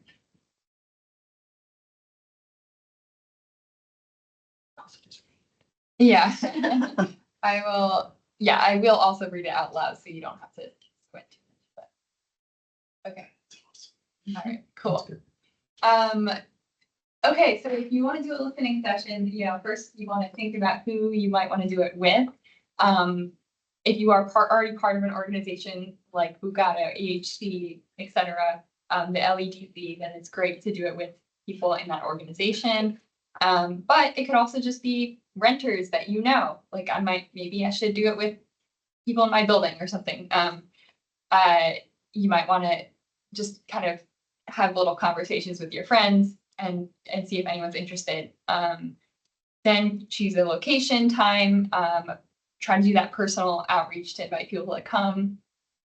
Yeah, I will also read it out loud so you don't have to squint too much, but. Okay. All right, cool. Okay, so if you want to do a listening session, first you want to think about who you might want to do it with. If you are already part of an organization like Bugata, AHC, etc., the LEDC, then it's great to do it with people in that organization. But it could also just be renters that like maybe I should do it with people in my building or something. You might want to just kind of have little conversations with your friends and see if anyone's interested. Then choose a location, time, try to do that personal outreach to invite people to come.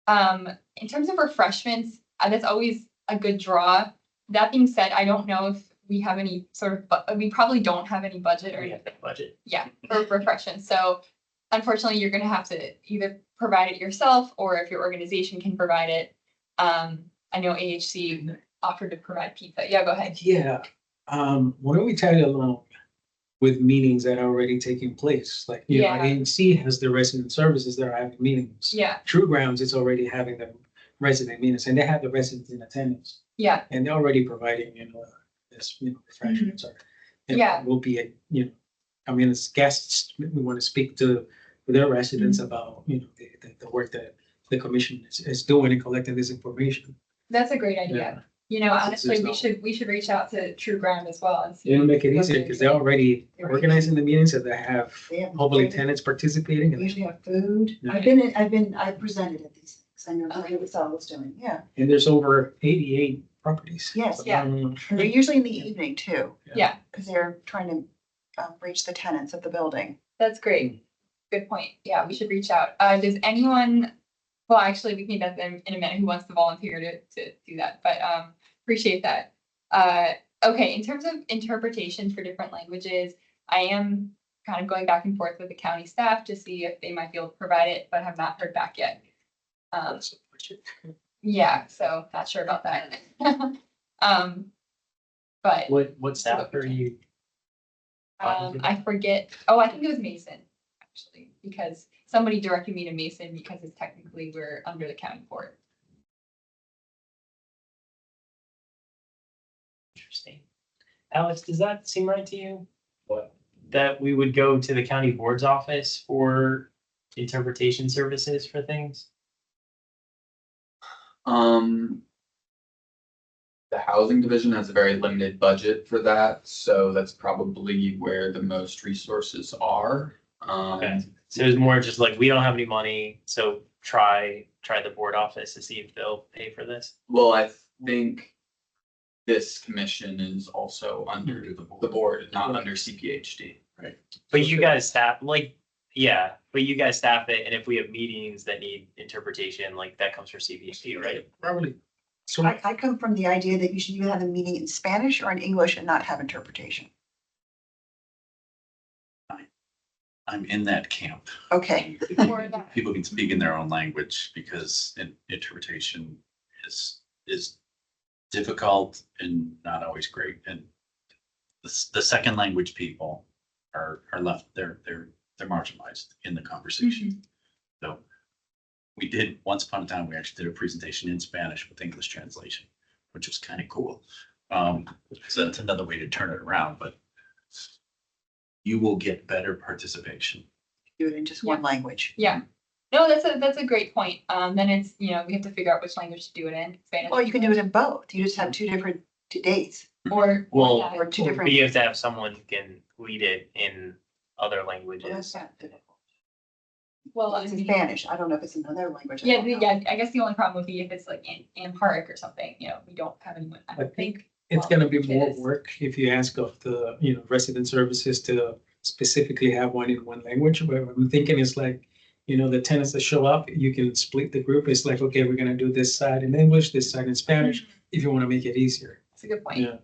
In terms of refreshments, that's always a good draw. That being said, I don't know if we have any we probably don't have any budget or anything.
Budget.
Yeah, for refreshments. So unfortunately, you're going to have to either provide it yourself or if your organization can provide it. I know AHC offered to provide pizza. Yeah, go ahead.
Yeah, why don't we tag along with meetings that are already taking place? Like,
Yeah.
ANC has the resident services that are having meetings.
Yeah,
True Grounds is already having the resident meetings, and they have the residents in attendance,
yeah,
and they're already providing, this, refreshments or.
Yeah.
Will be, as guests, we want to speak to their residents about, the work that the commission is doing and collecting this information.
that's a great idea. Honestly, we should reach out to True Ground as well and see.
It'll make it
what
easier
they're
because they're
doing.
already organizing the meetings, so they have
They have
public
food.
tenants participating.
We
And
usually have food.
Yeah.
I presented at these things. I know what Sal was doing. Yeah.
and there's over 88 properties.
Yes.
Yeah.
And they're usually in the evening too.
Yeah.
Because they're trying to reach the tenants of the building.
That's great. Good point. Yeah, we should reach out. Does anyone, well, actually, we can do that in a minute. Who wants to volunteer to do that? But appreciate that. Okay, in terms of interpretation for different languages, I am kind of going back and forth with the county staff to see if they might be able to provide it, but have not heard back yet. Yeah, so not sure about that. But
What staff are you?
I forget. Oh, I think it was Mason, actually, because somebody directed me to Mason because it's technically we're under the county court.
Interesting. Alex, does that seem right to you?
What?
That we would go to the county board's office for interpretation services for things?
The housing division has a very limited budget for that, so that's probably where the most resources are.
Okay. So it's more just like, we don't have any money, so try the board office to see if they'll pay for this.
Well, I think this commission is also under the board, not under CPHD.
Right.
But you guys staff, but you guys staff it, and if we have meetings that need interpretation, like that comes from CBHD, right?
Probably. So
I come from the idea that you should either have a meeting in Spanish or in English and not have interpretation.
I'm in that camp.
Okay.
Or that.
People can speak in their own language because interpretation is difficult and not always great. And the second language people are left, they're marginalized in the conversation. So we did, once upon a time, we actually did a presentation in Spanish with English translation, which was kind of cool. So that's another way to turn it around, but you will get better participation.
Do it in just one language.
Yeah. No, that's a great point. Then it's, we have to figure out which language to do it in, Spanish.
Well, you can do it in both. You just have two different dates
Or,
Well,
yeah.
or two
but
different.
you have to have someone who can lead it in other
Well,
languages.
that's not difficult.
Well, I
It's in
mean,
Spanish. I don't know if it's another language. I
yeah,
don't know.
yeah, I guess the only problem would be if it's like in park or something, we don't have anyone, I don't think.
It's
well,
gonna be
it
more
is.
work if you ask of the, resident services to specifically have one in one language. But what I'm thinking is like, the tenants that show up, you can split the group. It's like, okay, we're gonna do this side in English, this side in Spanish, if you wanna make it easier.
That's a good point.
Yeah.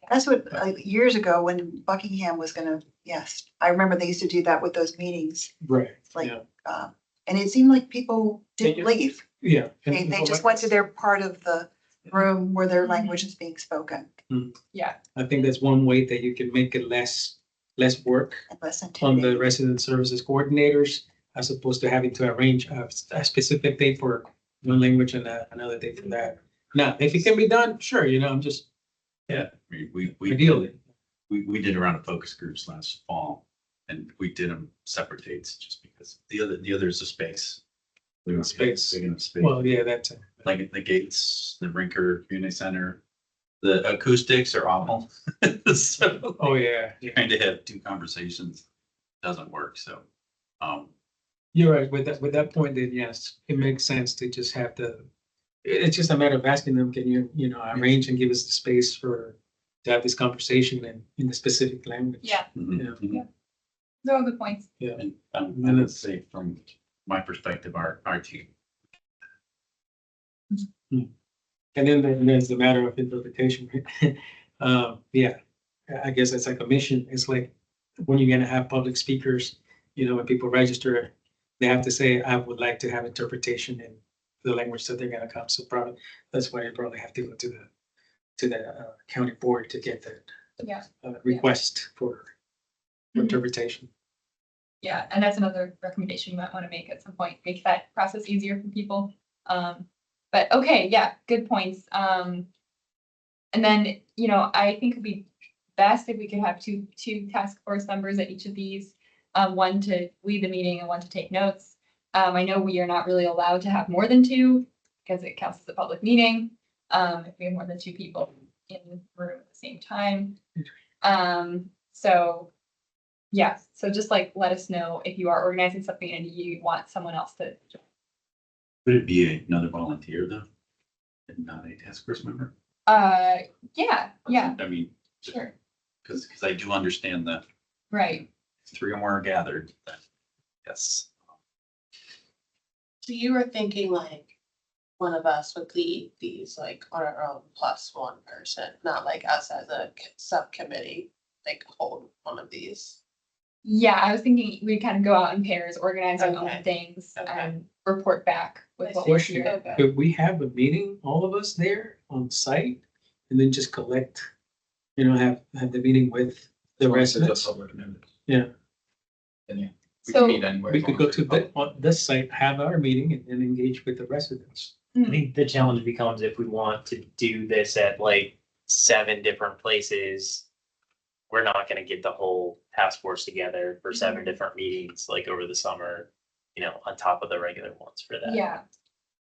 That's what, years ago when Buckingham was gonna, yes, I remember they used to do that with those meetings.
Right.
Like,
Yeah.
and it seemed like people didn't
Yeah.
leave.
Yeah.
They just went to their part of the room where their language is being spoken
Yeah,
I think that's one way that you can make it less work
and less
on the
intimidating.
resident services coordinators, as opposed to having to arrange a specific day for one language and another day for that. Now, if it can be done, sure, I'm just
Yeah, we
ideally.
we did a round of focus groups last fall, and we did them separate dates just because the other is a space. We don't
Space.
big enough space.
Well, yeah, that's it.
Like the gates, the Rinker Community Center, the acoustics are awful. So
Oh, yeah.
trying to have two conversations doesn't work. So,
You're right. With that point, then yes, it makes sense to just have it's just a matter of asking them, can you, arrange and give us the space to have this conversation in the specific language?
yeah,
mhm.
those are all good points.
Yeah.
And I would say from my perspective, our team.
And then there's the matter of interpretation. Yeah, I guess it's like a mission. It's like when you're gonna have public speakers, when people register, they have to say, I would like to have interpretation in the language that they're gonna come. So probably, that's why you probably have to go to the county board to get that
Yeah,
request for
Mhm.
interpretation.
yeah, and that's another recommendation you might want to make at some point, make that process easier for people. But okay, yeah, good points. And then, I think it'd be best if we could have two task force members at each of these, one to lead the meeting and one to take notes. I know we are not really allowed to have more than two because it counts as a public meeting. If we have more than two people in the room at the same time. So yeah, so just like let us know if you are organizing something and you want someone else to.
Would it be another volunteer though? And not a task force member?
Yeah,
I mean,
sure,
because I do understand that
right.
three or more are gathered. Yes.
So you were thinking like one of us would lead these like on our own plus one person, not like us as a subcommittee, like hold one of these.
Yeah, I was thinking we'd kind of go out in pairs, organize our
Okay.
own things
Okay.
and report back with
I
what
see.
we
Question,
hear.
Okay.
could we have a meeting, all of us there on site, and then just collect, have the meeting with the residents? Yeah.
Then yeah. We
So-
can meet anywhere.
We
as
could
long
go
as
to
there's
on this site, have our meeting and then engage with the residents.
I think the challenge becomes if we want to do this at like 7 different places, we're not gonna get the whole task force together for 7 different meetings, like over the summer, on top of the regular ones for that.
Yeah.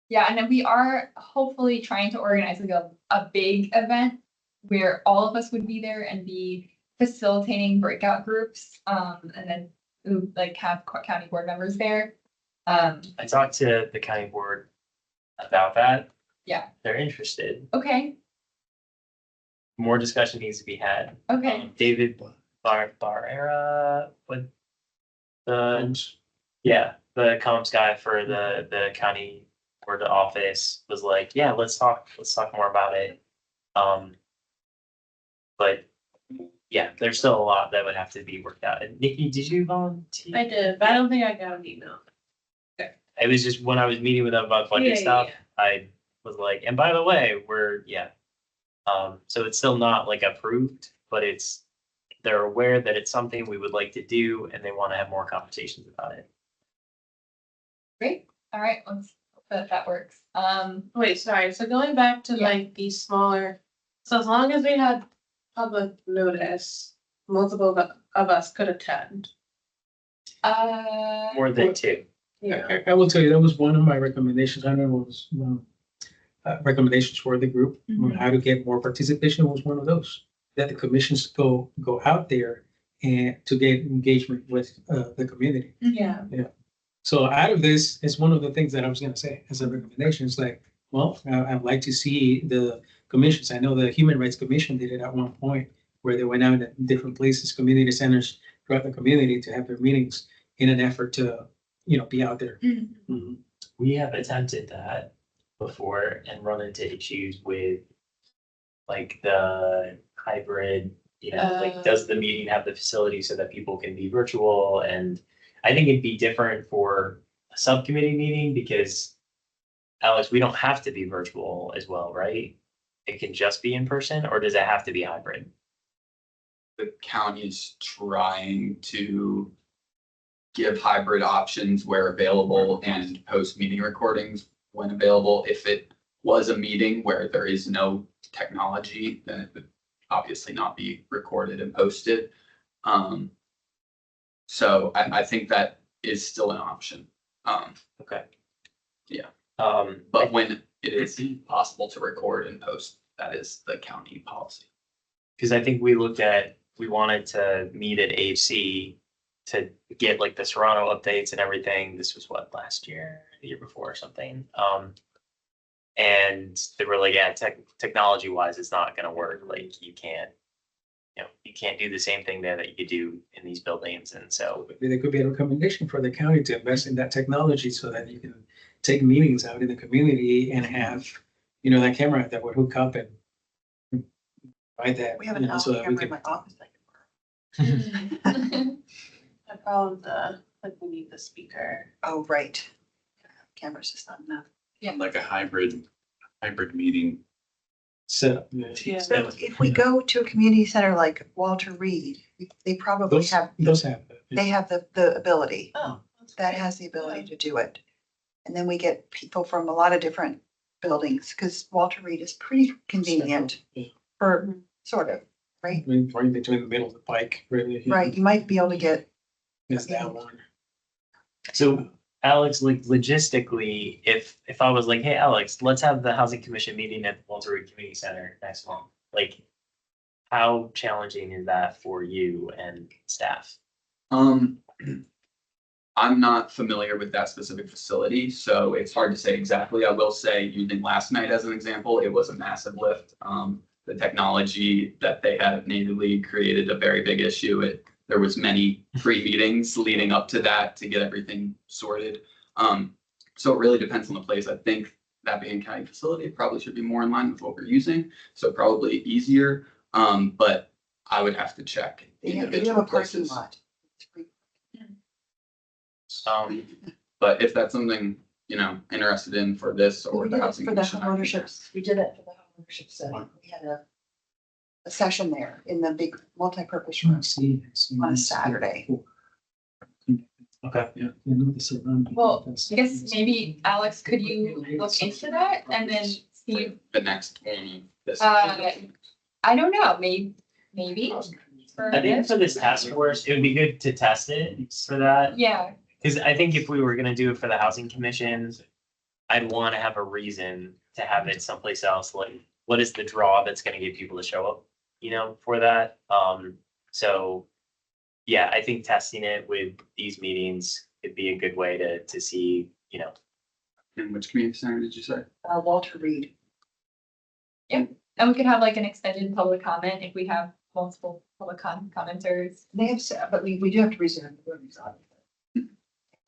Yeah, and then we are hopefully trying to organize like a big event where all of us would be there and be facilitating breakout groups, and then like have county board members there.
I talked to the county board about that.
Yeah.
They're interested.
Okay,
More discussion needs to be had.
okay,
David Barrera, what the comms guy for the county board office was like, yeah, let's talk more about it. But yeah, there's still a lot that would have to be worked out. And Nikki, did you volunteer?
I did, but I don't think I got an email.
It was just when I was meeting with them about budget
Yeah,
stuff, I was like, and by the way, so it's still not like approved, but they're aware that it's something we would like to do and they want to have more conversations about it.
great. All right, but that works.
Wait, sorry, so going back to
Yeah.
like these smaller, so as long as we had public notice, multiple of us could attend.
More than two.
Yeah.
I will tell you, that was one of my recommendations. I don't know, it was recommendations for the group on how to get more participation was one of those. That the commissions go out there and to get engagement with the community.
Yeah.
So out of this, it's one of the things that I was gonna say as a recommendation. It's like, well, I'd like to see the commissions. I know the Human Rights Commission did it at one point where they went out at different places, community centers throughout the community to have their meetings in an effort to, be out there. Mhm.
We have attempted that before and run into issues with like the hybrid, like does the meeting have the facility so that people can be virtual? And I think it'd be different for a subcommittee meeting because Alex, we don't have to be virtual as well, right? It can just be in person, or does it have to be hybrid?
The county's trying to give hybrid options where available and post meeting recordings when available. If it was a meeting where there is no technology, then it would obviously not be recorded and posted. So I think that is still an option.
Okay.
Yeah.
But
But when it is possible to record and post, that is the county policy.
because I think we wanted to meet at AFC to get like the Serrano updates and everything. This was what, last year, the year before or something. And they were like, yeah, technology wise, it's not gonna work. Like you can't do the same thing there that you could do in these buildings. And so,
There could be a recommendation for the county to invest in that technology so that you can take meetings out in the community and have, that camera that would hook up and provide that.
We have an
so that we
camera in
can.
my office.
I found like we need the speaker.
Oh, right. Cameras is not enough.
Like a hybrid meeting.
Set up.
Yeah.
So if we go to a community center like Walter Reed, they probably
Those
have,
have.
they have the ability.
Oh.
That has the ability to do it. And then we get people from a lot of different buildings, because Walter Reed is pretty convenient for sort of, right?
Right between the middle of the pike, really.
Right, you might be able to get,
It's that one.
so Alex, like logistically, if I was like, hey, Alex, let's have the housing commission meeting at the Walter Reed Community Center next month, like how challenging is that for you and staff?
I'm not familiar with that specific facility, so it's hard to say exactly. I will say, using last night as an example, it was a massive lift. The technology that they had natively created a very big issue. There was many pre-meetings leading up to that to get everything sorted. So it really depends on the place. I think that being a county facility, it probably should be more in line with what we're using, so probably easier. But I would have to check
they have a
individual
parking
places.
lot.
But
if that's something, interested in for this or
We
the
did it
housing
for the
commission. I can-
homeownership, we did it for the homeownership study. We had a session there in the big multi-purpose room on a Saturday.
Okay.
Yeah.
Well, I guess maybe Alex, could you look into that and then see,
The next one, this.
I don't know, maybe.
I think for this task force, it would be good to test it for that.
Yeah,
Because I think if we were gonna do it for the housing commission, I'd want to have a reason to have it someplace else. Like, what is the draw that's gonna get people to show up, for that? So yeah, I think testing it with these meetings could be a good way to see,
In which community center did you say?
Walter Reed.
and we could have like an extended public comment if we have multiple public commenters.
They have, but we do have to reserve the rooms on.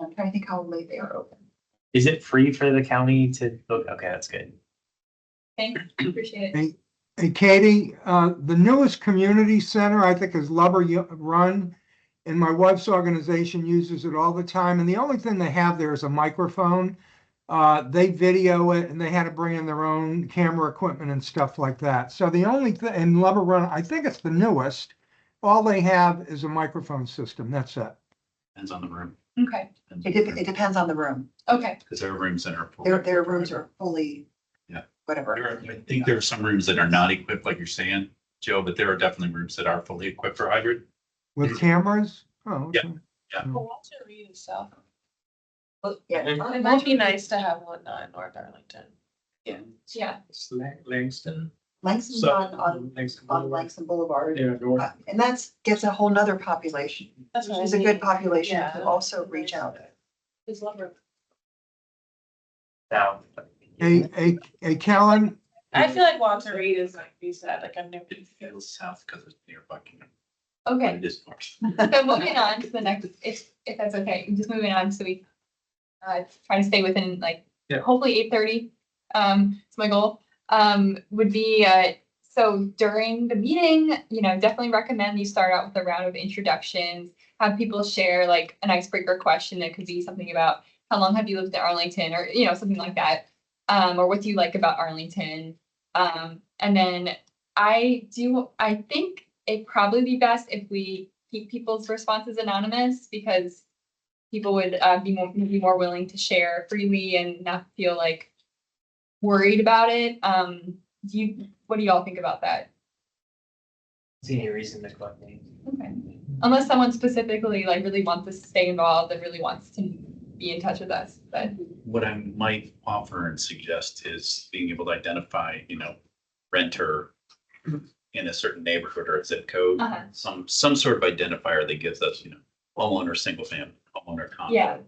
I'm trying to think how late they are open.
is it free for the county to book? Okay, that's good.
Thanks, appreciate it.
Hey, Katie, the newest community center, I think, is Lubber Run. And my wife's organization uses it all the time. And the only thing they have there is a microphone. They video it and they had to bring in their own camera equipment and stuff like that. So the only thing in Lubber Run, I think it's the newest, all they have is a microphone system. That's it.
Depends on the room.
Okay,
It depends on the room.
okay,
Because there are rooms that are.
Their rooms are fully.
Yeah.
Whatever.
I think there are some rooms that are not equipped, like you're saying, Joe, but there are definitely rooms that are fully equipped for hybrid.
With cameras? Oh,
Yeah.
okay.
Well, Walter Reed is south.
Well, yeah.
It might be nice to have one not in North Arlington.
yeah,
It's Langston.
Langston's
So-
on
Langston
on
Boulevard.
Langston Boulevard.
Yeah, north.
And gets a whole nother population.
That's what I
It's a
mean.
good population
Yeah.
to also reach out.
His lover.
Now,
A Callan,
I feel like Walter Reed is like you said, like a new.
It feels south because it's near Buckingham.
okay.
But it is north.
So moving on to the next, if that's okay, just moving on, so we try to stay within like,
Yeah.
hopefully 8:30. It's my goal. Would be, so during the meeting, definitely recommend you start out with a round of introductions, have people share like an icebreaker question that could be something about how long have you lived in Arlington, or, something like that. Or what do you like about Arlington? And then I think it'd probably be best if we keep people's responses anonymous, because people would be more willing to share freely and not feel like worried about it. What do y'all think about that?
see any reason to collect names.
Okay. Unless someone specifically like really wants to stay involved and really wants to be in touch with us, but
What I might offer and suggest is being able to identify, renter in a certain neighborhood or a zip code.
Uh-huh.
Some sort of identifier that gives us, homeowner, single family, homeowner,
yeah,
condo,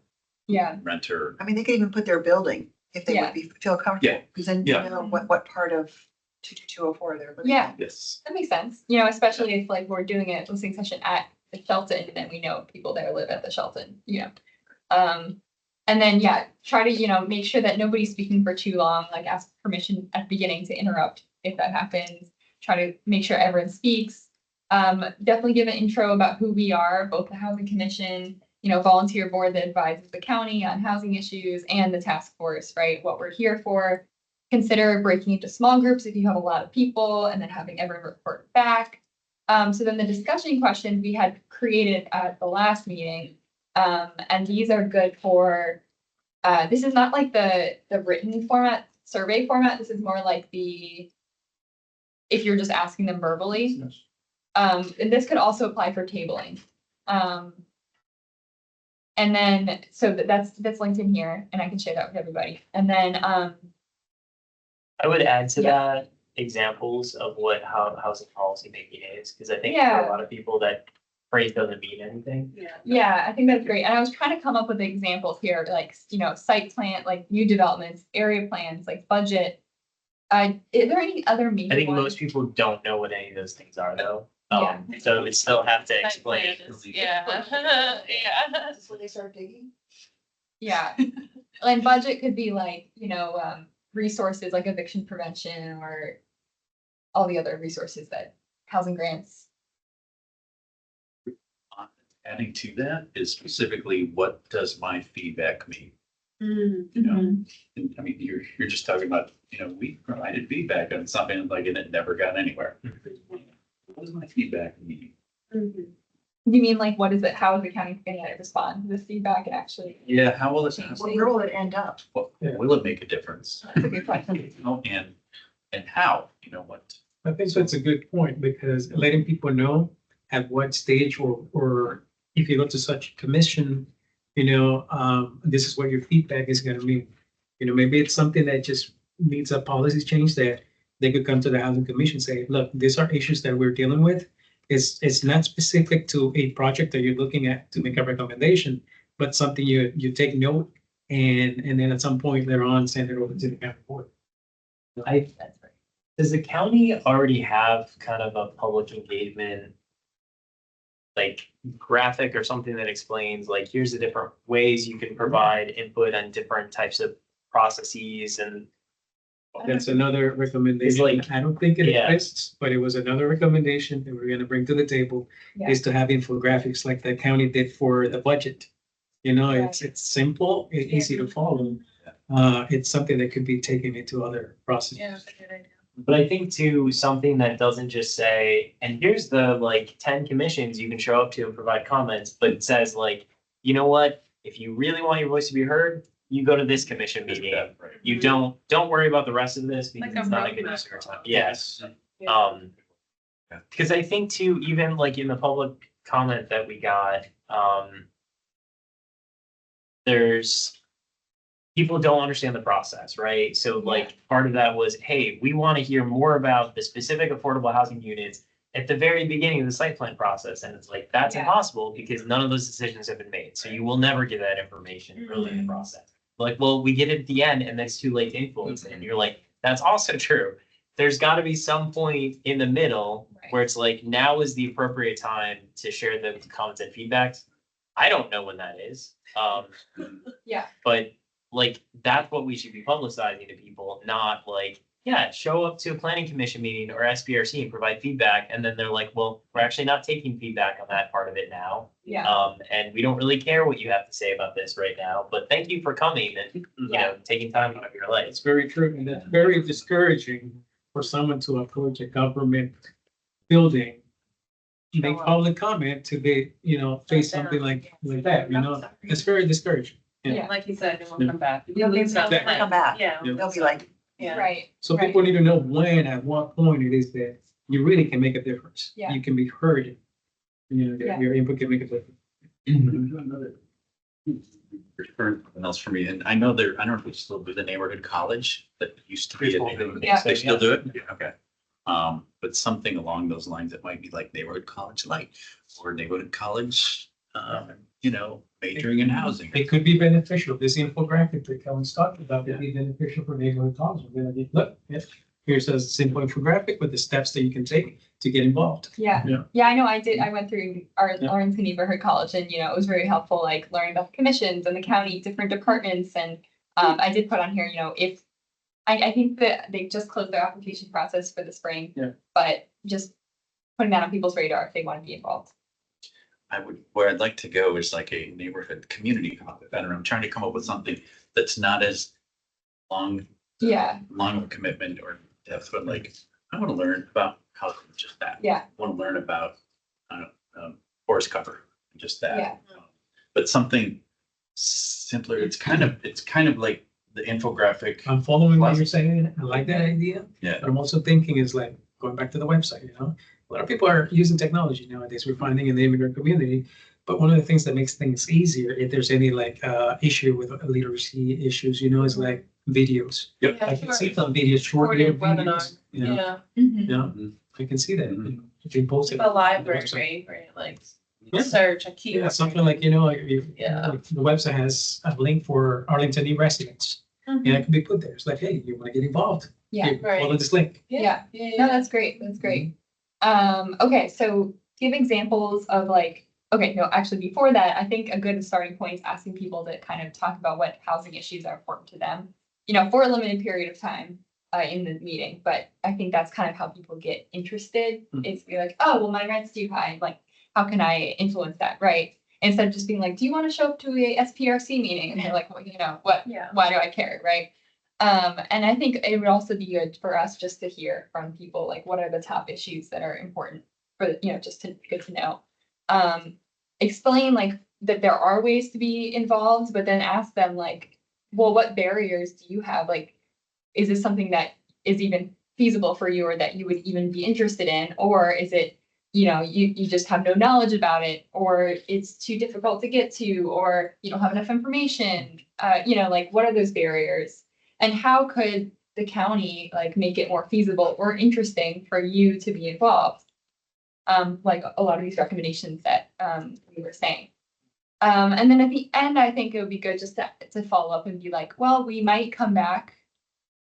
yeah,
renter.
I mean, they could even put their building if they
Yeah.
would feel comfortable.
Yeah.
Because then you
Yeah.
know what part of 22204 they're living.
yeah.
Yes.
That makes sense. Especially if like we're doing a listening session at the Shelton, then we know people there live at the Shelton, And then, try to, make sure that nobody's speaking for too long, like ask permission at the beginning to interrupt if that happens. Try to make sure everyone speaks. Definitely give an intro about who we are, both the Housing Commission, volunteer board that advises the county on housing issues, and the task force, right? What we're here for. Consider breaking into small groups if you have a lot of people, and then having everyone report back. So then the discussion questions we had created at the last meeting, and these are good for, this is not like the written format, survey format. This is more like if you're just asking them verbally. And this could also apply for tabling. And then, so that's linked in here, and I can share that with everybody. And then,
I would add to
Yeah.
that examples of what housing policy making is, because I think for
Yeah.
a lot of people that phrase doesn't mean anything.
yeah, I think that's great. And I was trying to come up with examples here, like, site plan, like new developments, area plans, like budget. Is there any other major
I think
ones?
most people don't know what any of those things are though.
Yeah.
So we still have to explain.
Yeah, yeah.
That's when they start digging.
Yeah, and budget could be like, resources like eviction prevention or all the other resources that housing grants.
Adding to that is specifically, what does my feedback mean?
Mm.
You know, and, I mean, you're just talking about, we provided feedback on something like, and it never got anywhere. What does my feedback mean?
Mhm.
You mean like, what is it? How is the county going to respond to this feedback and actually?
Yeah, how will it,
Where will it end up?
will it make a difference?
That's a good question.
And how, what?
I think that's a good point, because letting people know at what stage or if you go to such a commission, this is what your feedback is gonna mean. Maybe it's something that just needs a policy change that they could come to the housing commission, say, look, these are issues that we're dealing with. It's not specific to a project that you're looking at to make a recommendation, but something you take note and then at some point later on send it over to the county board.
That's right. Does the county already have kind of a public engagement like graphic or something that explains like, here's the different ways you can provide input on different types of processes and
That's another recommendation.
like-
I don't think it
Yeah.
exists, but it was another recommendation that we're gonna bring to the table
Yeah.
is to have infographics like the county did for the budget. It's simple, easy to follow. It's something that could be taken into other processes.
Yeah, that's a good idea.
But I think too, something that doesn't just say, and here's the like 10 commissions you can show up to and provide comments, but it says like, you know what? if you really want your voice to be heard, you go to this commission meeting.
Right.
You don't worry about the rest of this because
Like a
it's not a good
roadmap.
use of your time. Yes.
Yeah.
Because I think too, even like in the public comment that we got, there's people don't understand the process, right? So like part of that was, hey, we want to hear more about the specific affordable housing units at the very beginning of the site plan process. And it's like, that's
Yeah.
impossible because none of those decisions have been made. So you will never get that information early in the process. Like, well, we get it at the end and that's too late to influence it. And you're like, that's also true. There's got to be some point in the middle
Right.
where it's like, now is the appropriate time to share the comments and feedbacks. I don't know when that is.
Yeah.
But like, that's what we should be publicizing to people, not like, yeah, show up to a planning commission meeting or SBRC and provide feedback. And then they're like, well, we're actually not taking feedback on that part of it now.
Yeah.
And we don't really care what you have to say about this right now, but thank you for coming and, you
Yeah.
know, taking time out of your life.
It's very true, and that's very discouraging for someone to approach a government building, make
Show up.
public comment to be, face something like that, it's very discouraging.
Yeah.
Like you said, it
Yeah.
won't come back.
They'll be- they'll never come back.
Yeah.
Yeah.
They'll be like,
Yeah.
Right.
So
right.
people need to know when, at what point it is that you really can make a difference.
Yeah.
You can be heard,
Yeah.
that your input can make a difference.
Something else for me, and I know I don't know if we still do the neighborhood college that used to be.
Preschool do it.
Yeah.
They still do it? Okay. But something along those lines that might be like neighborhood college light or neighborhood college, majoring in housing.
It could be beneficial. This infographic that Kelly's talking about would be beneficial for neighborhood college. We're gonna get, look, here's a simple infographic with the steps that you can take to get involved.
Yeah.
Yeah.
Yeah, I know I did. I went through Arlington Neighborhood College and, it was very helpful, like learning about the commissions and the county, different departments. And I did put on here, if, I think that they just closed their application process for the spring.
Yeah.
But just putting that on people's radar if they want to be involved.
Where I'd like to go is like a neighborhood community college. I don't know, I'm trying to come up with something that's not as long
Yeah.
of a commitment or depth, but like, I want to learn about how just that.
Yeah.
I want to learn about, forest cover, just that.
Yeah.
But something simpler, it's kind of like the infographic.
I'm following what you're saying. I like that idea.
Yeah.
But I'm also thinking is like, going back to the website, a lot of people are using technology nowadays. We're finding in the immigrant community. But one of the things that makes things easier, if there's any issue with literacy issues, is like videos.
Yep.
I can see some videos, short video
Recorded webinar.
videos. Yeah,
Mhm.
yeah, I can see that.
Mhm.
If you post it.
A library, right? Like
Yeah.
search a keyword.
Yeah, something like,
Yeah.
like the website has a link for Arlington new residents.
Mhm.
And it can be put there. It's like, hey, you want to get involved?
Yeah.
Here,
Right.
follow this link.
Yeah.
Yeah.
No, that's great. That's great. Okay, so give examples of actually before that, I think a good starting point is asking people to kind of talk about what housing issues are important to them, for a limited period of time in the meeting. But I think that's kind of how people get interested. Is to be like, oh, well, my rent's too high. Like, how can I influence that? Right. Instead of just being like, do you want to show up to a SPRC meeting? And they're like, well, what?
Yeah.
Why do I care? Right. And I think it would also be good for us just to hear from people, like, what are the top issues that are important for, just good to know. Explain like that there are ways to be involved, but then ask them like, well, what barriers do you have? Like, is this something that is even feasible for you or that you would even be interested in? Or is it, you just have no knowledge about it, or it's too difficult to get to, or you don't have enough information? Like, what are those barriers? And how could the county like make it more feasible or interesting for you to be involved? Like a lot of these recommendations that we were saying. And then at the end, I think it would be good just to follow up and be like, well, we might come back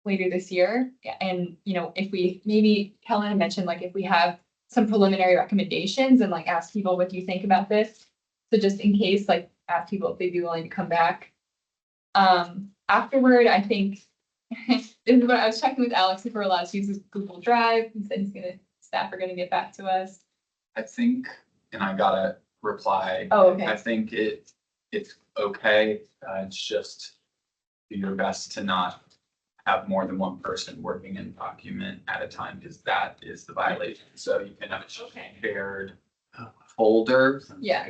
later this year. And, if we, maybe Helen had mentioned, like, if we have some preliminary recommendations and like ask people, what do you think about this? So just in case, like, ask people if they'd be willing to come back. Afterward, I think, this is what I was checking with Alex if we're allowed to use Google Drive. He said staff are gonna get back to us.
I think, and I got a reply.
Oh, okay.
I think it's okay. It's just do your best to not have more than one person working in document at a time, because that is the violation. So you can have a
Okay.
shared folder.
Yeah.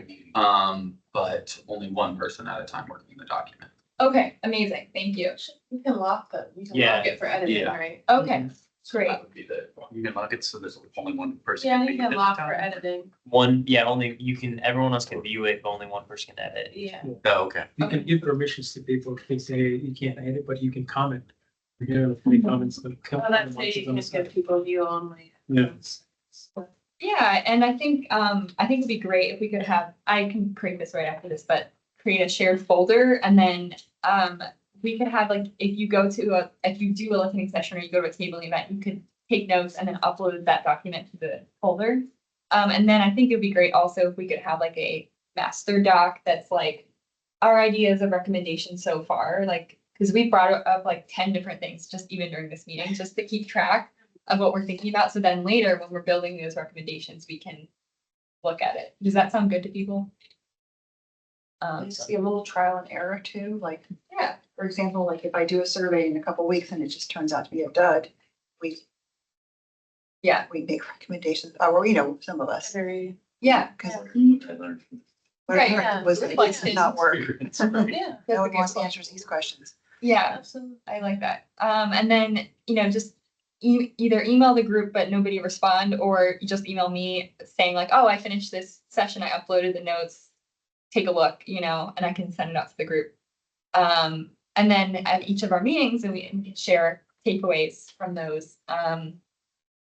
but only one person at a time working the document.
Okay, amazing. Thank you.
You can lock them, you can
Yeah.
lock it for editing,
Yeah.
right?
Okay,
So
great.
that would be you can lock it so there's only one person.
Yeah,
can
you
view
can
it at a
lock for
time.
editing,
only you can, everyone else can view it, but only one person can edit.
yeah.
Oh, okay.
You can give permissions to people if they say you can't edit, but you can comment. You know, any comments.
Oh, that's say you can give people view only.
Yeah.
Yeah, and I think it'd be great if we could have, I can create this right after this, but create a shared folder and then we could have like, if you do a listening session or you go to a tabling event, you could take notes and then upload that document to the folder. And then I think it'd be great also if we could have like a master doc that's like our ideas of recommendations so far, like, because we brought up like 10 different things just even during this meeting, just to keep track of what we're thinking about. So then later when we're building those recommendations, we can look at it. Does that sound good to people?
Just be a little trial and error too, like,
Yeah,
for example, like if I do a survey in a couple weeks and it just turns out to be a dud, we make recommendations, or, some of us.
Very,
yeah.
Because
Mhm.
I learned from
Right,
yeah.
was, it did not work.
experience.
yeah,
No one
good
wants
point.
answers to these questions.
Yeah,
absolutely.
I like that. And then, just either email the group, but nobody respond, or you just email me saying like, oh, I finished this session, I uploaded the notes, take a look, and I can send it out to the group. And then at each of our meetings, and we can share takeaways from those.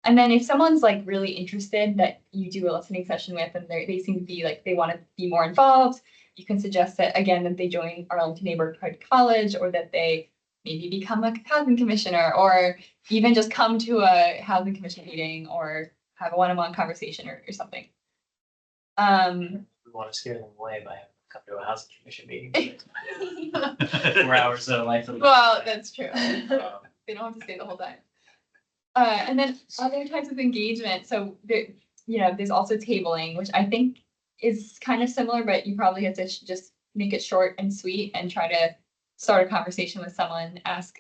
And then if someone's like really interested that you do a listening session with, and they seem to be like, they want to be more involved, you can suggest that, again, that they join Arlington Neighborhood College, or that they maybe become a housing commissioner, or even just come to a housing commission meeting, or have a one-on-one conversation or something.
We want to scare them away by having them come to a housing commission meeting. 4 hours of life.
Well, that's true. They don't have to stay the whole time. And then other types of engagement. So there, there's also tabling, which I think is kind of similar, but you probably have to just make it short and sweet and try to start a conversation with someone. Ask,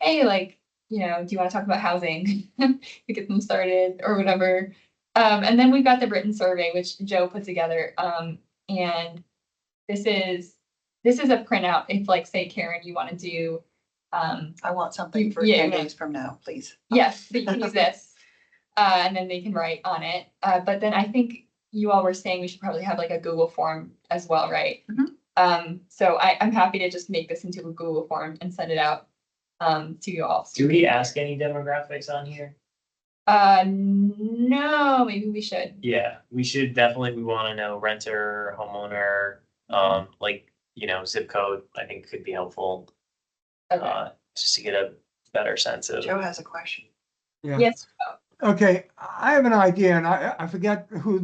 hey, like, do you want to talk about housing to get them started or whatever. And then we've got the written survey, which Joe put together. And this is a printout. If, like, say, Karen, you want to do.
I want something for
Yeah,
10
yeah.
days from now, please.
Yes, they can use this. And then they can write on it. But then I think you all were saying we should probably have like a Google form as well, right? So I'm happy to just make this into a Google form and send it out to you all.
Do we ask any demographics on here?
No, maybe we should.
Yeah, we should definitely, we want to know renter, homeowner, zip code, I think could be helpful.
Okay.
Just to get a better sense of.
Joe has a question.
Yeah.
Yes.
Okay, I have an idea, and I forget who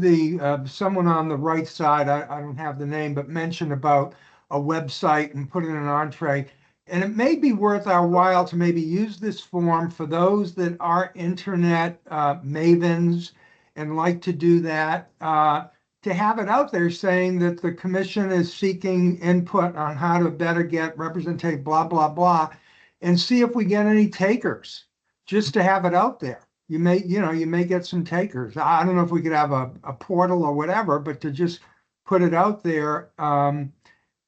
someone on the right side, I don't have the name, but mentioned about a website and put in an entree. And it may be worth our while to maybe use this form for those that are internet mavens and like to do that, to have it out there saying that the commission is seeking input on how to better get representative blah, blah, blah, and see if we get any takers, just to have it out there. You may get some takers. I don't know if we could have a portal or whatever, but to just put it out there and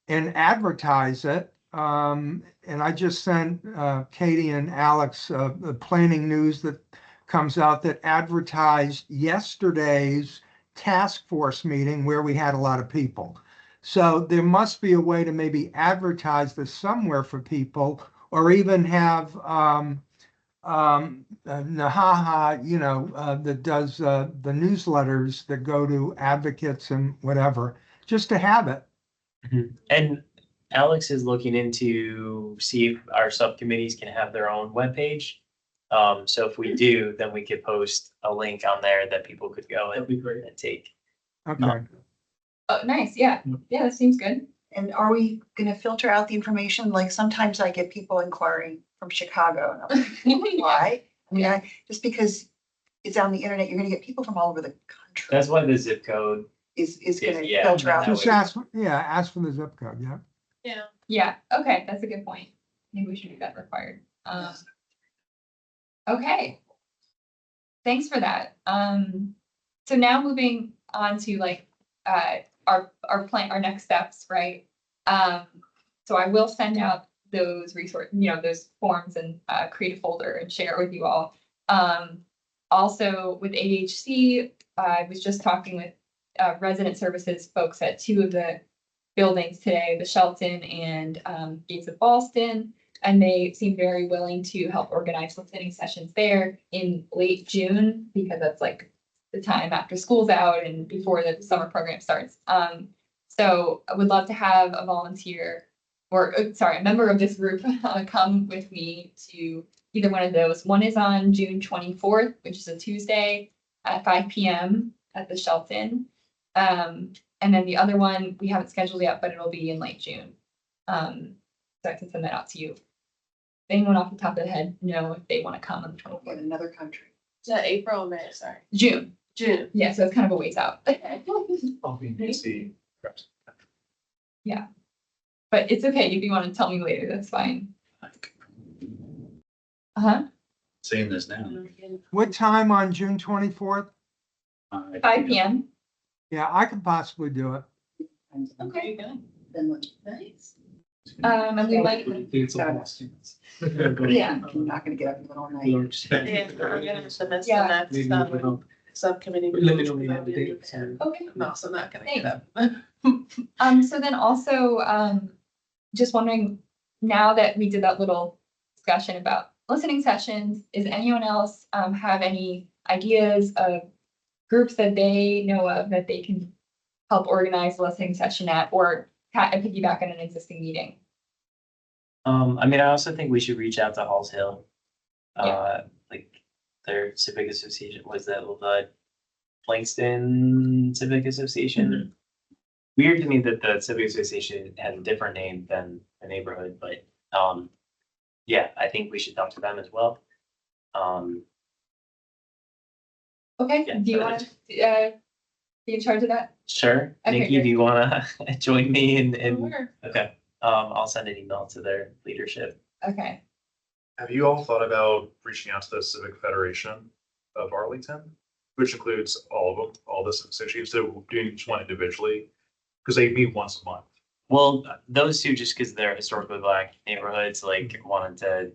advertise it. And I just sent Katie and Alex the planning news that comes out that advertised yesterday's task force meeting where we had a lot of people. So there must be a way to maybe advertise this somewhere for people, or even have Nahaha, that does the newsletters that go to advocates and whatever, just to have it.
And Alex is looking into see if our subcommittees can have their own webpage. So if we do, then we could post a link on there that people could go
That'd be great.
and take.
Okay.
Oh, nice. Yeah. Yeah, that seems good.
And are we gonna filter out the information? Like sometimes I get people inquiring from Chicago and I'm like, why? I mean, just because it's on the internet, you're gonna get people from all over the country.
That's why the zip code.
Is gonna
Yeah,
filter out.
that
Just ask for the zip code, yeah.
Yeah.
Yeah. Okay. That's a good point. Maybe we should make that required. Okay. Thanks for that. So now moving on to like our next steps, right? So I will send out those those forms and create a folder and share it with you all. Also with AHC, I was just talking with resident services folks at two of the buildings today, the Shelton and Gates of Boston, and they seem very willing to help organize listening sessions there in late June, because that's like the time after school's out and before the summer program starts. So I would love to have a volunteer a member of this group come with me to either one of those. One is on June 24th, which is a Tuesday at 5 p.m. at the Shelton. And then the other one, we haven't scheduled yet, but it'll be in late June. So I can send that out to you. Anyone off the top of their head know if they want to come on the 24th?
In another country.
Is that April or May? Sorry.
June.
June.
Yeah, so it's kind of a ways out.
I'll be in DC. perhaps.
But it's okay if you want to tell me later, that's fine. Uh-huh.
Saying this now.
What time on June 24th?
5 p.m.
Yeah, I could possibly do it.
Okay.
Finland.
Nice.
And we might,
It's all Boston.
Yeah, I'm not gonna get up in the middle of the night.
Lord, spend-
Yeah, I'm gonna have to miss
Yeah.
the next
Maybe we can
subcommittee.
Let me know
meeting
when you have the
because I'll be
date.
in
so-
okay.
I'm also not gonna get up.
So then also, just wondering, now that we did that little discussion about listening sessions, is anyone else, have any ideas of groups that they know of that they can help organize a listening session at, or piggyback on an existing meeting?
I mean, I also think we should reach out to Halls Hill.
Yeah.
Like their civic association, was that the Langston Civic Association? Weird to me that the civic association has a different name than the neighborhood, but yeah, I think we should talk to them as well.
Okay,
Yeah,
do you
but
want to be in charge of that?
Sure,
Okay,
Nikki,
great.
do you wanna join me in
Sure.
okay, I'll send an email to their leadership.
Okay.
Have you all thought about reaching out to the Civic Federation of Arlington, which includes all of them, all the associations, so doing each one individually? Because they meet once a month.
Well, those two, just because they're historically black neighborhoods, like wanted to,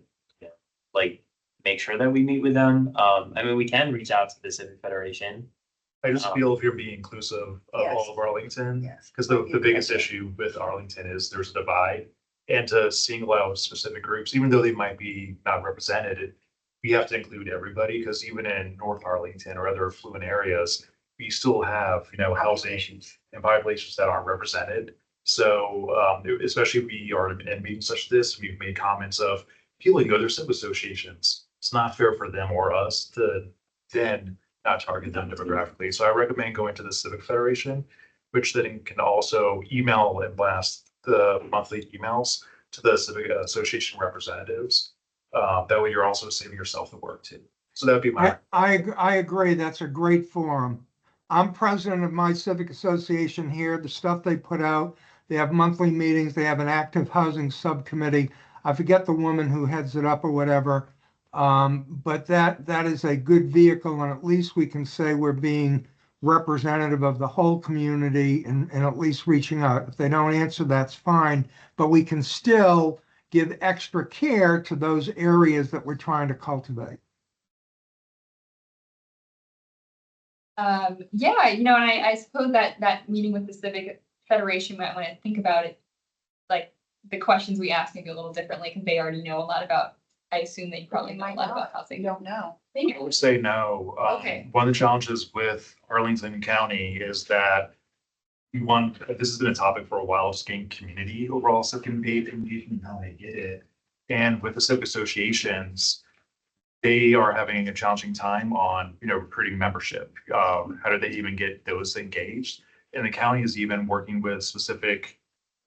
like, make sure that we meet with them. I mean, we can reach out to the Civic Federation.
I just feel if you're being inclusive of
Yes.
all of Arlington,
Yes.
because the biggest issue with Arlington is there's a divide. And to single out specific groups, even though they might be not represented, we have to include everybody, because even in North Arlington or other affluent areas, we still have, housing and populations that aren't represented. So especially if we are in meetings such as this, we've made comments of people who go to their civic associations. It's not fair for them or us to then not target them demographically. So I recommend going to the Civic Federation, which then can also email and blast the monthly emails to the Civic Association representatives. That way you're also saving yourself the work too. So that'd be my.
I agree. That's a great forum. I'm president of my civic association here. The stuff they put out, they have monthly meetings. They have an active housing subcommittee. I forget the woman who heads it up or whatever. But that is a good vehicle, and at least we can say we're being representative of the whole community and at least reaching out. If they don't answer, that's fine, but we can still give extra care to those areas that we're trying to cultivate.
Yeah, and I suppose that meeting with the Civic Federation might want to think about it, like the questions we ask maybe a little differently, because they already know a lot about, I assume they probably know a lot about
You
housing.
don't know.
I would say no.
Okay.
One of the challenges with Arlington County is that this has been a topic for a while, just getting community overall, so community engagement, how they get it. And with the civic associations, they are having a challenging time on, recruiting membership. How do they even get those engaged? And the county is even working with specific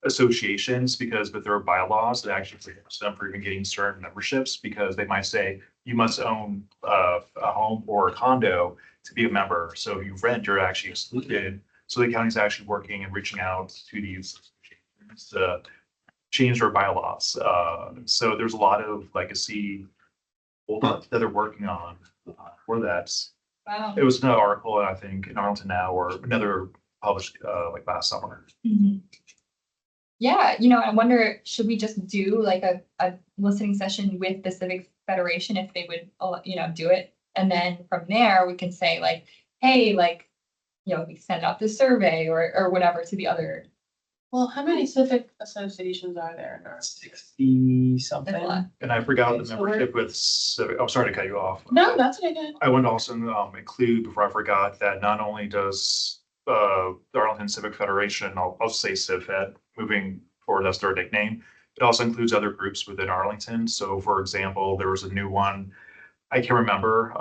associations, because with their bylaws, it actually prevents them from even getting certain memberships, because they might say you must own a home or a condo to be a member. So if you rent, you're actually excluded. So the county's actually working and reaching out to these associations to change their bylaws. So there's a lot of legacy that they're working on for that.
Wow.
It was another article, I think, in Arlington Now, or another published like last summer.
Mhm. Yeah, I wonder, should we just do like a listening session with the Civic Federation if they would, do it? And then from there, we can say like, hey, like, we send out this survey or whatever to the other.
Well, how many civic associations are there in our?
60
There's a
something.
lot.
And I forgot
Okay,
the
so we're-
membership with Civic. I'm sorry to cut you off.
No, that's what I did.
I want to also include, before I forgot, that not only does the Arlington Civic Federation, I'll say CivFed, moving forward, that's their nickname. It also includes other groups within Arlington. So for example, there was a new one, I can't remember,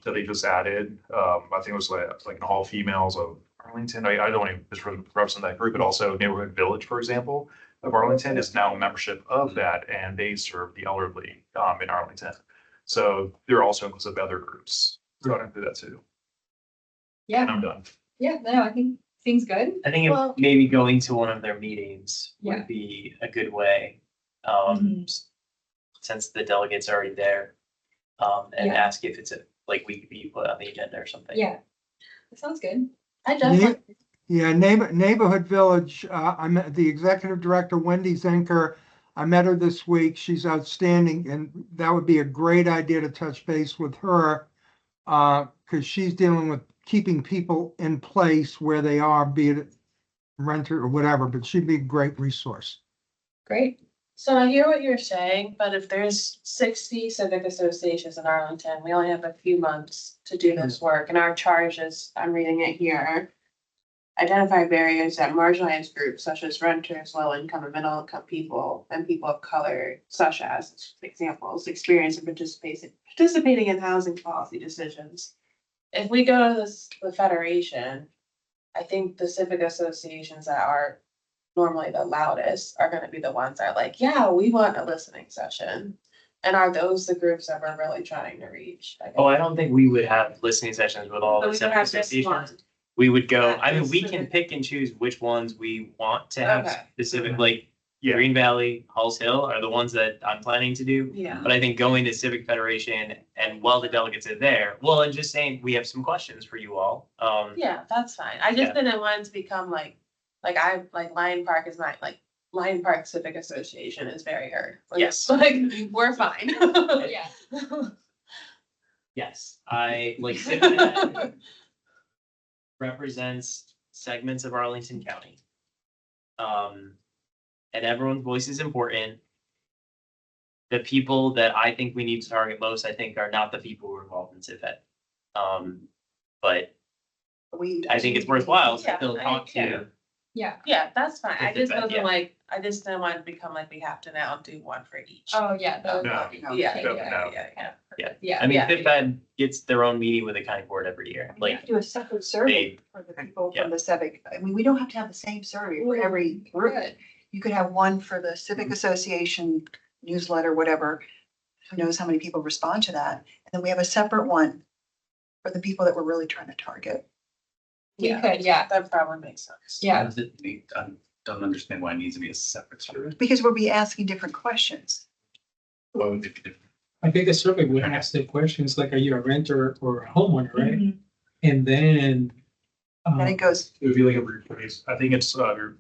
that they just added. I think it was like an all females of Arlington. I don't want to misrepresent that group, but also Neighborhood Village, for example, of Arlington is now a membership of that, and they serve the elderly in Arlington. So they're also inclusive of other groups. So I'd include that too. And
Yeah,
I'm done.
yeah, no, I think seems good.
I think
Well-
maybe going to one of their meetings
Yeah.
would be a good way. Since the delegate's already there. And
Yeah.
ask if it's like we could be put on the agenda or something.
Yeah, that sounds good.
I definitely,
Yeah, Neighborhood Village, I met the executive director, Wendy Zinker. I met her this week. She's outstanding, and that would be a great idea to touch base with her. Because she's dealing with keeping people in place where they are, be it renter or whatever, but she'd be a great resource.
Great.
so I hear what you're saying, but if there's 60 civic associations in Arlington, we only have a few months to do this work, and our charge is, I'm reading it here. Identify barriers that marginalized groups such as renters, low income and middle income people, and people of color, such as examples, experience and participating in housing policy decisions. If we go to the federation, I think the civic associations that are normally the loudest are gonna be the ones that are like, yeah, we want a listening session. And are those the groups that we're really trying to reach?
Oh, I don't think we would have listening sessions with all
So
the
we
civic
don't have this
associations.
one.
We would go,
That
I mean,
is
we can
civic.
pick and choose which ones we want to have
Okay.
specific, like
Yeah.
Green Valley, Halls Hill are the ones that I'm planning to do.
Yeah.
But I think going to Civic Federation and while the delegates are there, well, and just saying, we have some questions for you all.
Yeah, that's fine. I just didn't want it to become like Lion Park is not like Lion Park Civic Association is very hard. Like,
Yes.
Like, we're fine.
Yeah.
Yes, I like CivFed represents segments of Arlington County. And everyone's voice is important. The people that I think we need to target most, I think, are not the people who are involved in CivFed. But
We.
I think it's worthwhile to
Yeah,
still talk to.
Yeah.
Yeah, that's fine. I
If
just
it's-
wasn't
yeah.
like, I just didn't want it to become like we have to now do one for each.
Oh, yeah. those-
No.
Yeah,
Okay,
no,
yeah,
no.
yeah.
Yeah,
Yeah.
I mean,
Yeah.
CivFed gets their own meeting with the county board every year,
We
like,
have to do a separate survey for the people
Yeah.
from the civic. I mean, we don't have to have the same survey for every group.
Good.
You could have one for the civic association newsletter, whatever. Who knows how many people respond to that? And then we have a separate one for the people that we're really trying to target.
We could, yeah.
That probably makes sense.
Why
Yeah.
does it need, I don't understand why it needs to be a separate survey.
Because we'll be asking different questions.
Why would it be different?
I think the survey would ask the questions like, are you a renter or a homeowner, right?
Mhm.
And then.
And it goes,
It would be like a rephrase. I think it's, you're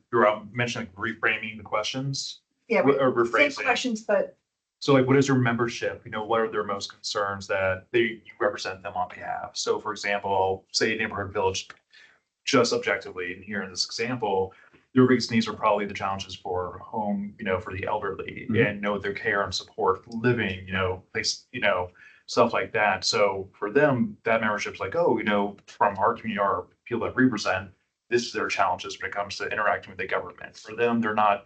mentioning reframing the questions
yeah,
or
same
rephrasing.
questions, but
So like, what is your membership? What are their most concerns that you represent them on behalf? So for example, say Neighborhood Village, just objectively, and here in this example, their biggest needs are probably the challenges for home, for the elderly and their care and support living, place, stuff like that. So for them, that membership's like, from our community, our people that we represent, this is their challenges when it comes to interacting with the government. For them, they're not,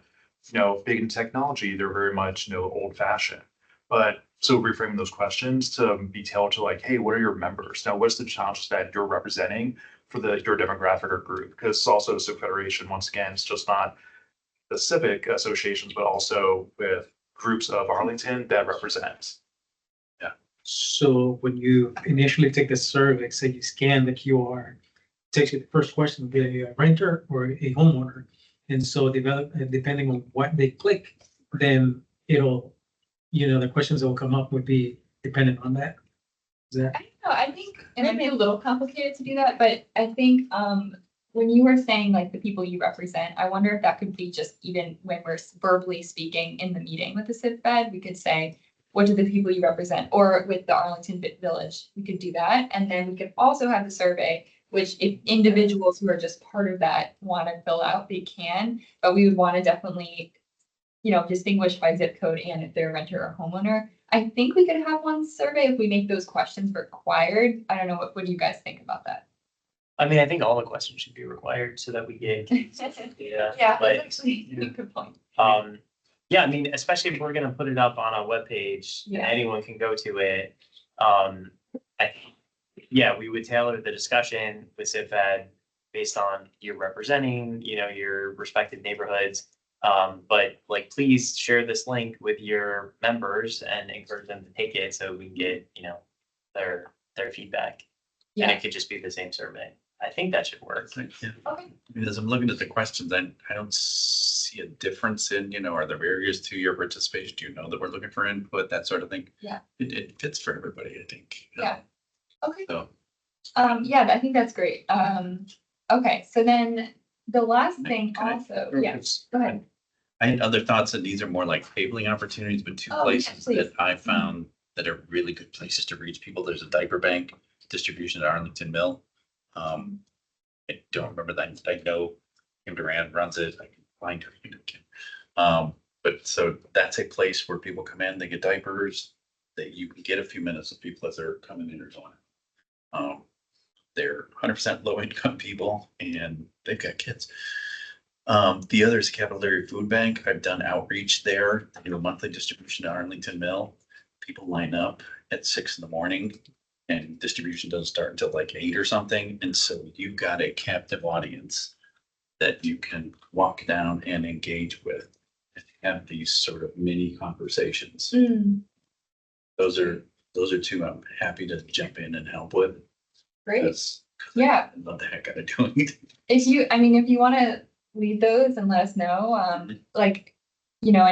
big in technology. They're very much, old fashioned. But so reframing those questions to be tailored to like, hey, what are your members? Now, what's the challenges that you're representing for your demographic or group? Because it's also a civic federation, once again, it's just not the civic associations, but also with groups of Arlington that represent.
So when you initially take the survey, say you scan the QR, takes you the first question, be a renter or a homeowner. And so depending on what they click, then it'll, the questions that will come up would be dependent on that. Is that?
I don't know, I think it might be a little complicated to do that, but I think when you were saying like the people you represent, I wonder if that could be just even when we're verbally speaking in the meeting with the Civ Fed, we could say, what do the people you represent? Or with the Arlington Village, we could do that. And then we could also have the survey, which if individuals who are just part of that want to fill out, they can. But we would want to definitely, distinguish by zip code and if they're a renter or homeowner. I think we could have one survey if we make those questions required. I don't know, what do you guys think about that?
I mean, I think all the questions should be required so that we get data.
Yeah,
But,
that's actually a good point.
yeah, I mean, especially if we're gonna put it up on a webpage and
Yeah.
anyone can go to it. Yeah, we would tailor the discussion with CivFed based on your representing, your respective neighborhoods. But like, please share this link with your members and encourage them to take it so we can get, their feedback. And
Yeah,
it could just be the same survey. I think that should work.
Yeah.
okay.
As I'm looking at the questions, I don't see a difference in, are there barriers to your participation? Do you know that we're looking for input, that sort of thing?
Yeah.
It fits for everybody, I think.
Yeah. Okay.
So,
Yeah, I think that's great. Okay, so then the last thing
Can I-
also, yes, go ahead.
I had other thoughts, and these are more like tabling opportunities, but two
Oh, yeah,
places
please.
that I found that are really good places to reach people. There's a diaper bank distribution at Arlington Mill. I don't remember that. I know Kim Duran runs it. I can find her. But so that's a place where people come in, they get diapers, that you can get a few minutes with people as they're coming in or going. They're 100% low income people and they've got kids. The other is Capital Area Food Bank. I've done outreach there. They do a monthly distribution to Arlington Mill. People line up at 6 a.m. and distribution doesn't start until like 8 or something. And so you've got a captive audience that you can walk down and engage with and have these sort of mini conversations. Those are two I'm happy to jump in and help with.
Great.
Because
Yeah,
I love the heck out of doing it.
if you want to lead those and let us know, I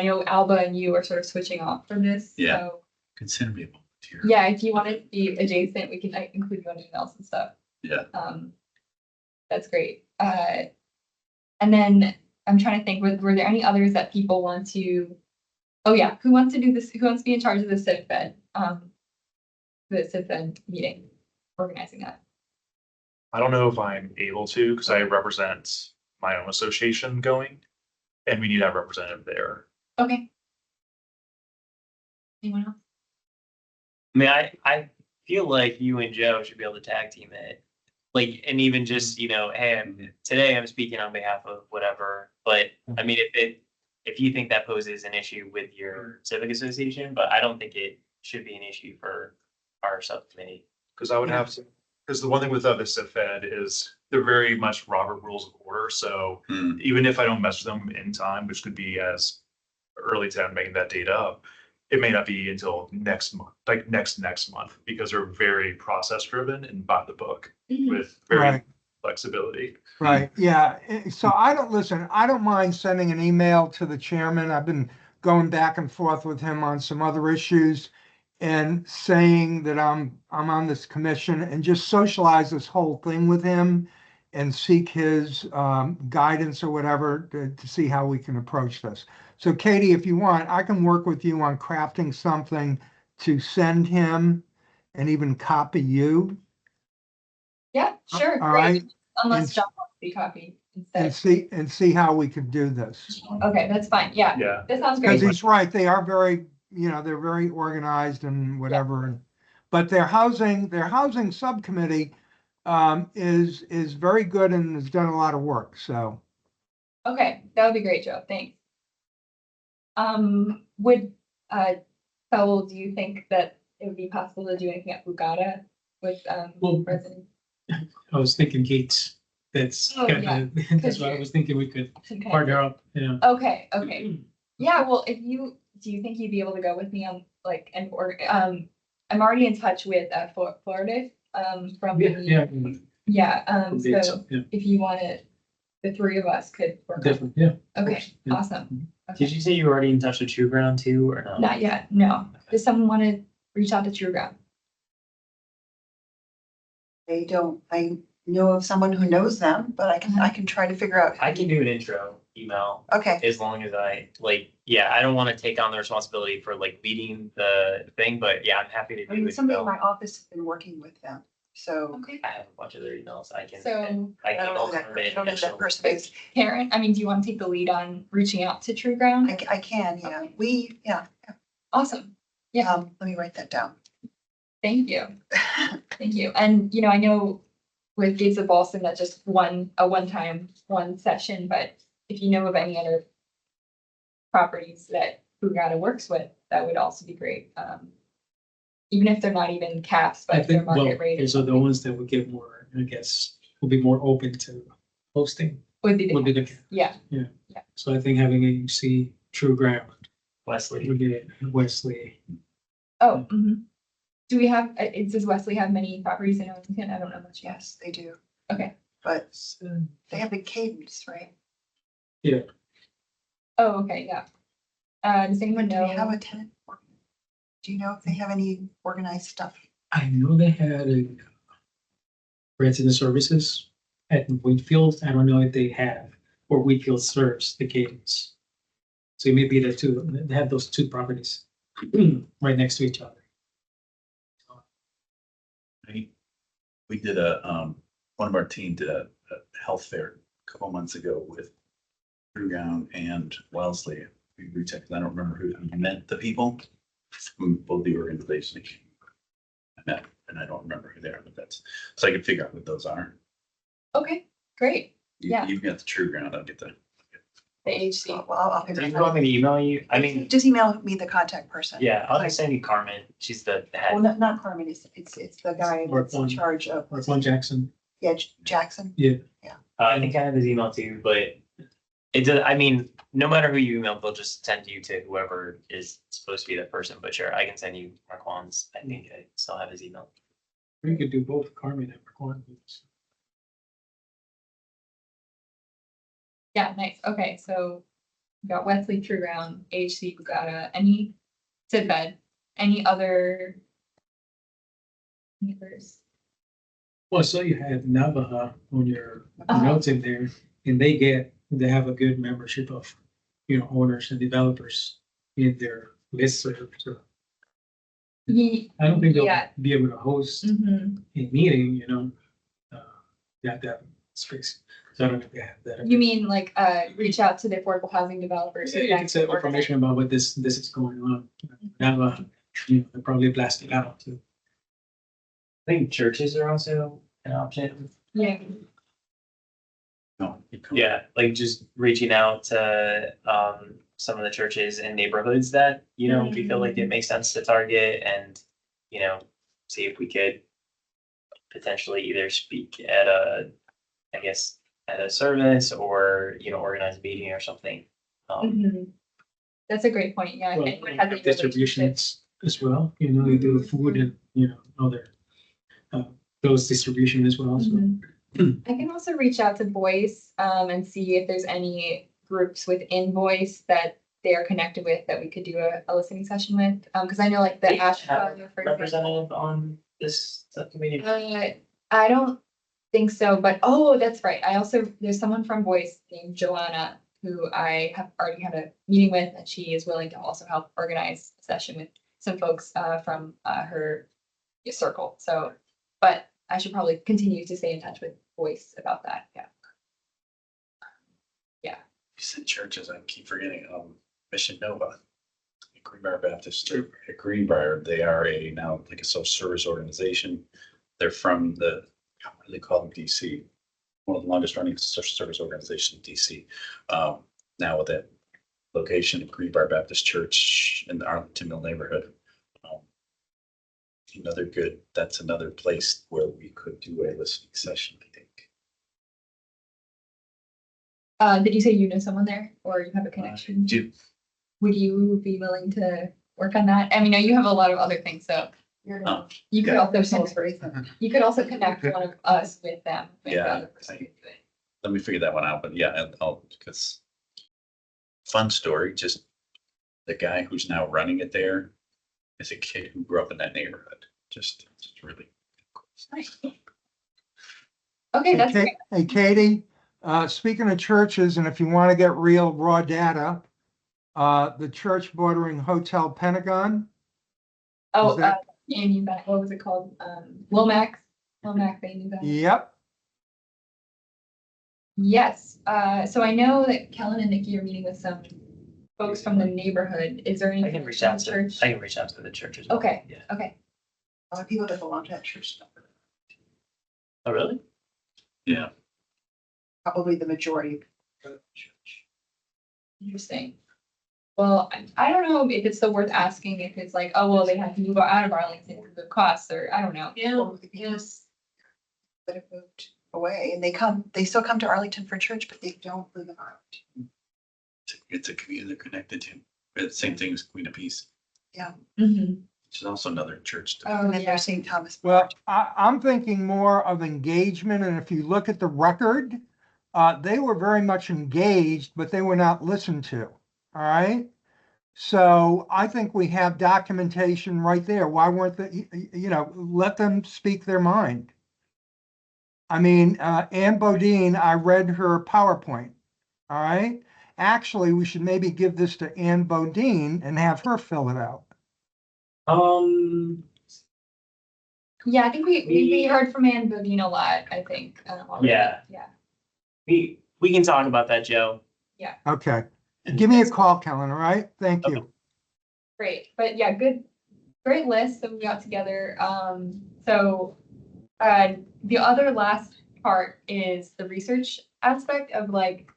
know Alba and you are sort of switching off from this.
Yeah.
So
Consider me a volunteer.
yeah, if you want to be adjacent, we can include you on emails and stuff.
Yeah.
That's great. And then I'm trying to think, were there any others that people want to? Oh yeah, who wants to do this? Who wants to be in charge of the Civ Fed? The Civ Fed meeting, organizing that.
I don't know if I'm able to, because I represent my own association going, and we need to have a representative there.
Okay. Anyone else?
I mean, I feel like you and Joe should be able to tag team it. Like, and even just, hey, today I'm speaking on behalf of whatever, but I mean, if you think that poses an issue with your civic association, but I don't think it should be an issue for our subcommittee.
Because I would have to, because the one thing with the Civ Fed is they're very much Robert Rules of Order. So even if I don't mess with them in time, which could be as early as I'm making that date up, it may not be until next month, like next month, because they're very process driven and by the book with very
Right.
flexibility.
Right, yeah. So I don't mind sending an email to the chairman. I've been going back and forth with him on some other issues and saying that I'm on this commission and just socialize this whole thing with him and seek his guidance or whatever to see how we can approach this. So Katie, if you want, I can work with you on crafting something to send him and even copy you.
Yeah, sure.
All
Great.
right.
Unless
And-
John wants to be copied instead.
And see how we could do this.
Okay, that's fine. Yeah,
Yeah.
that sounds
Because
great.
he's right, they are very, they're very organized and whatever. But their housing subcommittee is very good and has done a lot of work, so.
Okay, that would be great, Joe. Thanks. Powell, do you think that it would be possible to do anything at Bugada with
Well-
residents?
I was thinking Gates. That's
Oh,
kind
yeah.
of, that's why I was thinking we could
Okay.
partner up, yeah.
Okay. Yeah, well, do you think you'd be able to go with me on I'm already in touch with Florida from
Yeah.
so if you wanted, the three of us could work on.
Definitely, yeah.
Okay,
course, yeah.
awesome.
Did you say you were already in touch with True Ground too, or no?
Not yet, no. Does someone want to reach out to True Ground?
I know of someone who knows them, but I can try to figure out.
I can do an intro email
Okay,
as long as I I don't want to take on the responsibility for like leading the thing, but yeah, I'm happy to
I
do
mean,
it.
somebody in my office has been working with them, so.
Okay.
I have a bunch of their emails. I can.
So
I
I
can
don't know
email
who that,
Carmen
I don't know who that
initially.
person is.
Karen, I mean, do you want to take the lead on reaching out to True Ground?
I can, yeah.
Okay. Awesome. Yeah.
Let me write that down.
Thank you. Thank you. And, I know with Gates of Boston, that's just one session, but if you know of any other properties that Fugata works with, that would also be great. Even if they're not even caps, but
I
if they're
think, well,
market rate.
those are the ones that would get more, I guess, will be more open to hosting.
Would be
would be
the
the-
caps. Yeah.
So I think having AUC, True Ground,
Wesley.
would get Wesley.
Oh, do we have, does Wesley have many properties in Arlington? I don't know much.
Yes, they do,
Okay.
but they have the cadence, right?
Oh, okay, yeah. Does anyone
Do
know?
they have a tenant? Do you know if they have any organized stuff?
I know they had a resident services at Wheatfield. I don't know if they have, or Wheatfield serves the cadence. So it may be the two, they have those two properties right next to each other.
We did one of our team did a health fair a couple months ago with True Ground and Wellesley. We reached out, 'cause I don't remember who met the people from both the organizations. I met, and I don't remember who they are, but that's, so I can figure out what those are.
Okay, great. Yeah.
You've got the True Ground, I'll get the.
The HC.
Well, I'll
Do
figure
you
it
want
out.
me to email you? I mean,
Just email me the contact person.
yeah, I'll just send you Carmen. She's the
Well,
head.
not Carmen, it's the guy
Or
that's in
one.
charge of,
Or one Jackson.
yeah, Jackson.
I think I have his email too, but it does, I mean, no matter who you email, they'll just send you to whoever is supposed to be that person. But sure, I can send you Marquand's. I think I still have his email.
We could do both Carmen and McCormick.
Yeah, nice. Okay, so we got Wesley, True Ground, HC, Fugata, any Sidbed, any other neighbors?
Well, I saw you had Navajo on your
Uh-huh.
notes in there, and they have a good membership of, owners and developers in their listserv. So I don't think they'll
Yeah.
be able to host
Mhm.
a meeting, that space. So I don't know if they have that.
You mean like reach out to the affordable housing developers?
Yeah, you can send information about what this is going on. Navajo, they're probably blasting out too.
I think churches are also an option.
Yeah.
No.
Yeah, like just reaching out to some of the churches and neighborhoods that, we feel like it makes sense to target and, see if we could potentially either speak at at a service or, organize a meeting or something.
Mhm. That's a great point. Yeah. if
Well,
anyone has any relationships-
distributions as well, they do food and, other those distribution as well, so.
Mhm. I can also reach out to Voice and see if there's any groups within Voice that they are connected with that we could do a listening session with. Because I know like the Ash.
Have
for
a
example.
representative on this subcommittee.
I don't think so, but that's right. There's someone from Voice named Joanna who I have already had a meeting with, and she is willing to also help organize a session with some folks from her circle. So, but I should probably continue to stay in touch with Voice about that. Yeah.
You said churches, I keep forgetting, Mission Nova. Greenbrier Baptist Church at Greenbrier, they are now like a social service organization. They're from what do they call them, DC? One of the longest running social service organizations in DC. Now with that location of Greenbrier Baptist Church in the Arlington Mill neighborhood. That's another place where we could do a listening session, I think.
Did you say you know someone there or you have a connection? Would you be willing to work on that? I mean, you have a lot of other things, so you could you could also connect one of us with them. with the
Yeah,
other person who do it.
Let me figure that one out, but yeah, because fun story, just the guy who's now running it there is a kid who grew up in that neighborhood. Just really cool.
Nice. Okay, that's
Hey,
great.
Hey, Katie, speaking of churches, and if you want to get real raw data, the church bordering Hotel Pentagon.
Oh,
that-
Amy, what was it called? Lomax, Amy.
Yep,
Yes, so I know that Kellen and Nikki are meeting with some folks from the neighborhood. Is there any?
I can reach out to,
church?
I can reach out to the church as well.
Okay.
Yeah.
Okay,
A lot of people that belong to that church,
Oh, really?
Yeah.
probably the majority of the church.
interesting. Well, I don't know if it's still worth asking if it's like, oh, well, they have to move out of Arlington because of costs, or I don't know.
Yeah,
Or
yes.
that have moved away and they still come to Arlington for church, but they don't live in Arlington.
It's a community they're connected to. It's the same thing as Queen of Peace,
Mm-hmm.
which is also another church.
Oh,
And then
yeah.
there's St. Thomas.
well, I'm thinking more of engagement, and if you look at the record, they were very much engaged, but they were not listened to, all right? So I think we have documentation right there. Why weren't they, let them speak their mind. I mean, Ann Bodine, I read her PowerPoint, all right? Actually, we should maybe give this to Ann Bodine and have her fill it out.
Yeah, I think we heard from Ann Bodine a lot, I think. Already.
Yeah.
Yeah.
We can talk about that, Joe.
Okay, give me a call, Kellen, all right? Thank you.
Great, but yeah, great list that we got together. So the other last part is the research aspect of like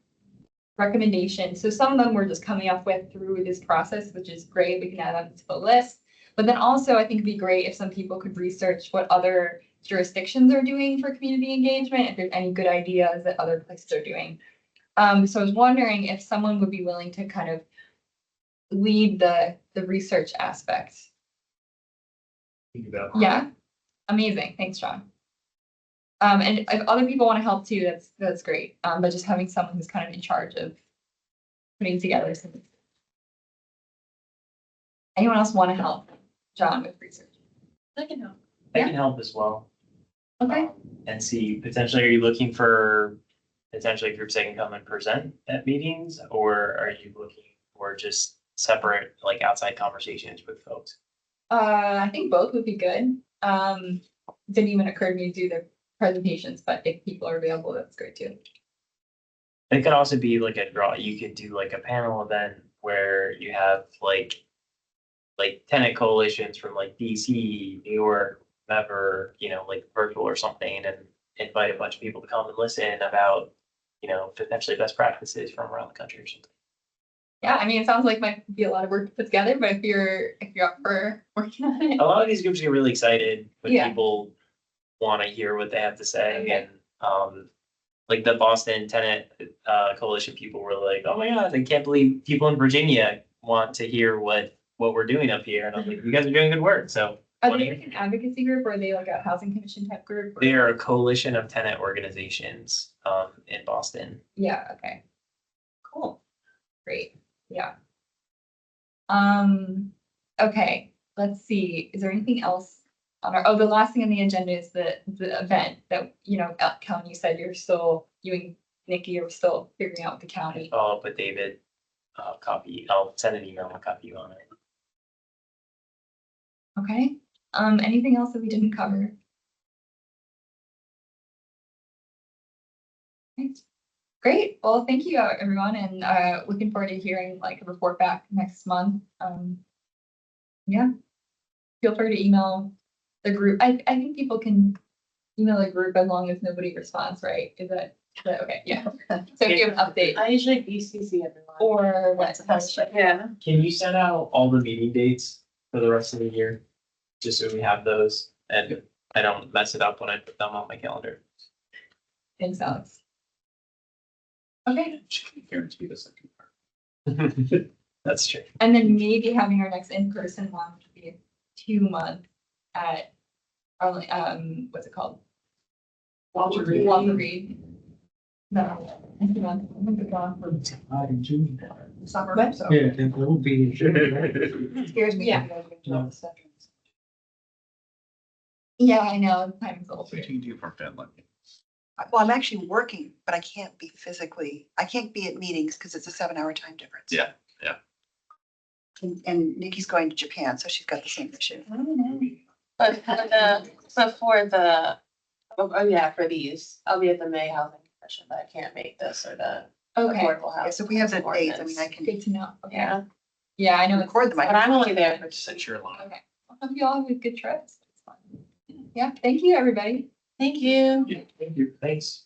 recommendations. So some of them we're just coming up with through this process, which is great. We can add them to the list. But then also I think it'd be great if some people could research what other jurisdictions are doing for community engagement, if there's any good ideas that other places are doing. So I was wondering if someone would be willing to kind of lead the research aspect. Yeah, amazing. Thanks, John. And if other people want to help too, that's great. But just having someone who's kind of in charge of putting together some. Anyone else want to help John with research?
I can help.
I can help as well.
Okay.
And see, potentially, are you looking for potentially groups that can come and present at meetings, or are you looking for just separate, like outside conversations with folks?
I think both would be good. Didn't even occur to me to do the presentations, but if people are available, that's great too.
It could also be like a draw. You could do like a panel event where you have like tenant coalitions from like DC, New York, whatever, like virtual or something, and invite a bunch of people to come and listen about, potentially best practices from around the country or something.
Yeah, I mean, it sounds like might be a lot of work to put together, but if you're up for working on it.
A lot of these groups get really excited when
Yeah.
people want to hear what they have to say,
Okay.
and like the Boston Tenant Coalition people were like, "Oh my God, I can't believe people in Virginia want to hear what we're doing up here." And I'm like, "You guys are doing good work." So
Are they like an advocacy group or are they like a housing commission type group?
they are a coalition of tenant organizations in Boston.
Yeah, okay. Cool. Great. Yeah. Okay, let's see. Is there anything else on our, the last thing on the agenda is the event that, Kellen, you said you and Nikki are still figuring out with the county.
I'll put David copy. I'll send an email and copy you on it.
Okay, anything else that we didn't cover? Okay. Great, well, thank you, everyone, and looking forward to hearing like a report back next month. Yeah, feel free to email the group. I think people can email a group as long as nobody responds, right? Is that okay? Yeah. So if you have an update
I usually BCC everyone.
or what?
Yeah.
Can you send out all the meeting dates for the rest of the year? Just so we have those and I don't mess it up when I put them on my calendar.
Thanks, Alex. Okay,
She can guarantee the second part.
That's true.
and then maybe having our next in-person one would be a 2-month at what's it called? Walter Reed. No, I think I'm gonna be gone for
In June.
Summer,
What?
so
Yeah, it will be.
it scares me.
Yeah.
You guys are gonna do all this stuff.
Yeah, I know, time's old.
What do you do from Finland?
Well, I'm actually working, but I can't be I can't be at meetings because it's a 7-hour time difference.
Yeah.
And Nikki's going to Japan, so she's got the same issue.
But for the, yeah, for these, I'll be at the May Housing Commission, but I can't make this or the
Okay,
affordable
Yeah,
housing.
so if we have the dates, I mean, I
ordinance.
can
good to know. Okay.
Yeah,
Yeah, I know it's.
record them. I
but
can-
I'm only there for
Set your alarm.
Okay. I hope you all have a good trips. It's fun. Yeah, thank you, everybody.
Thank you.
Yeah, thank you. Thanks.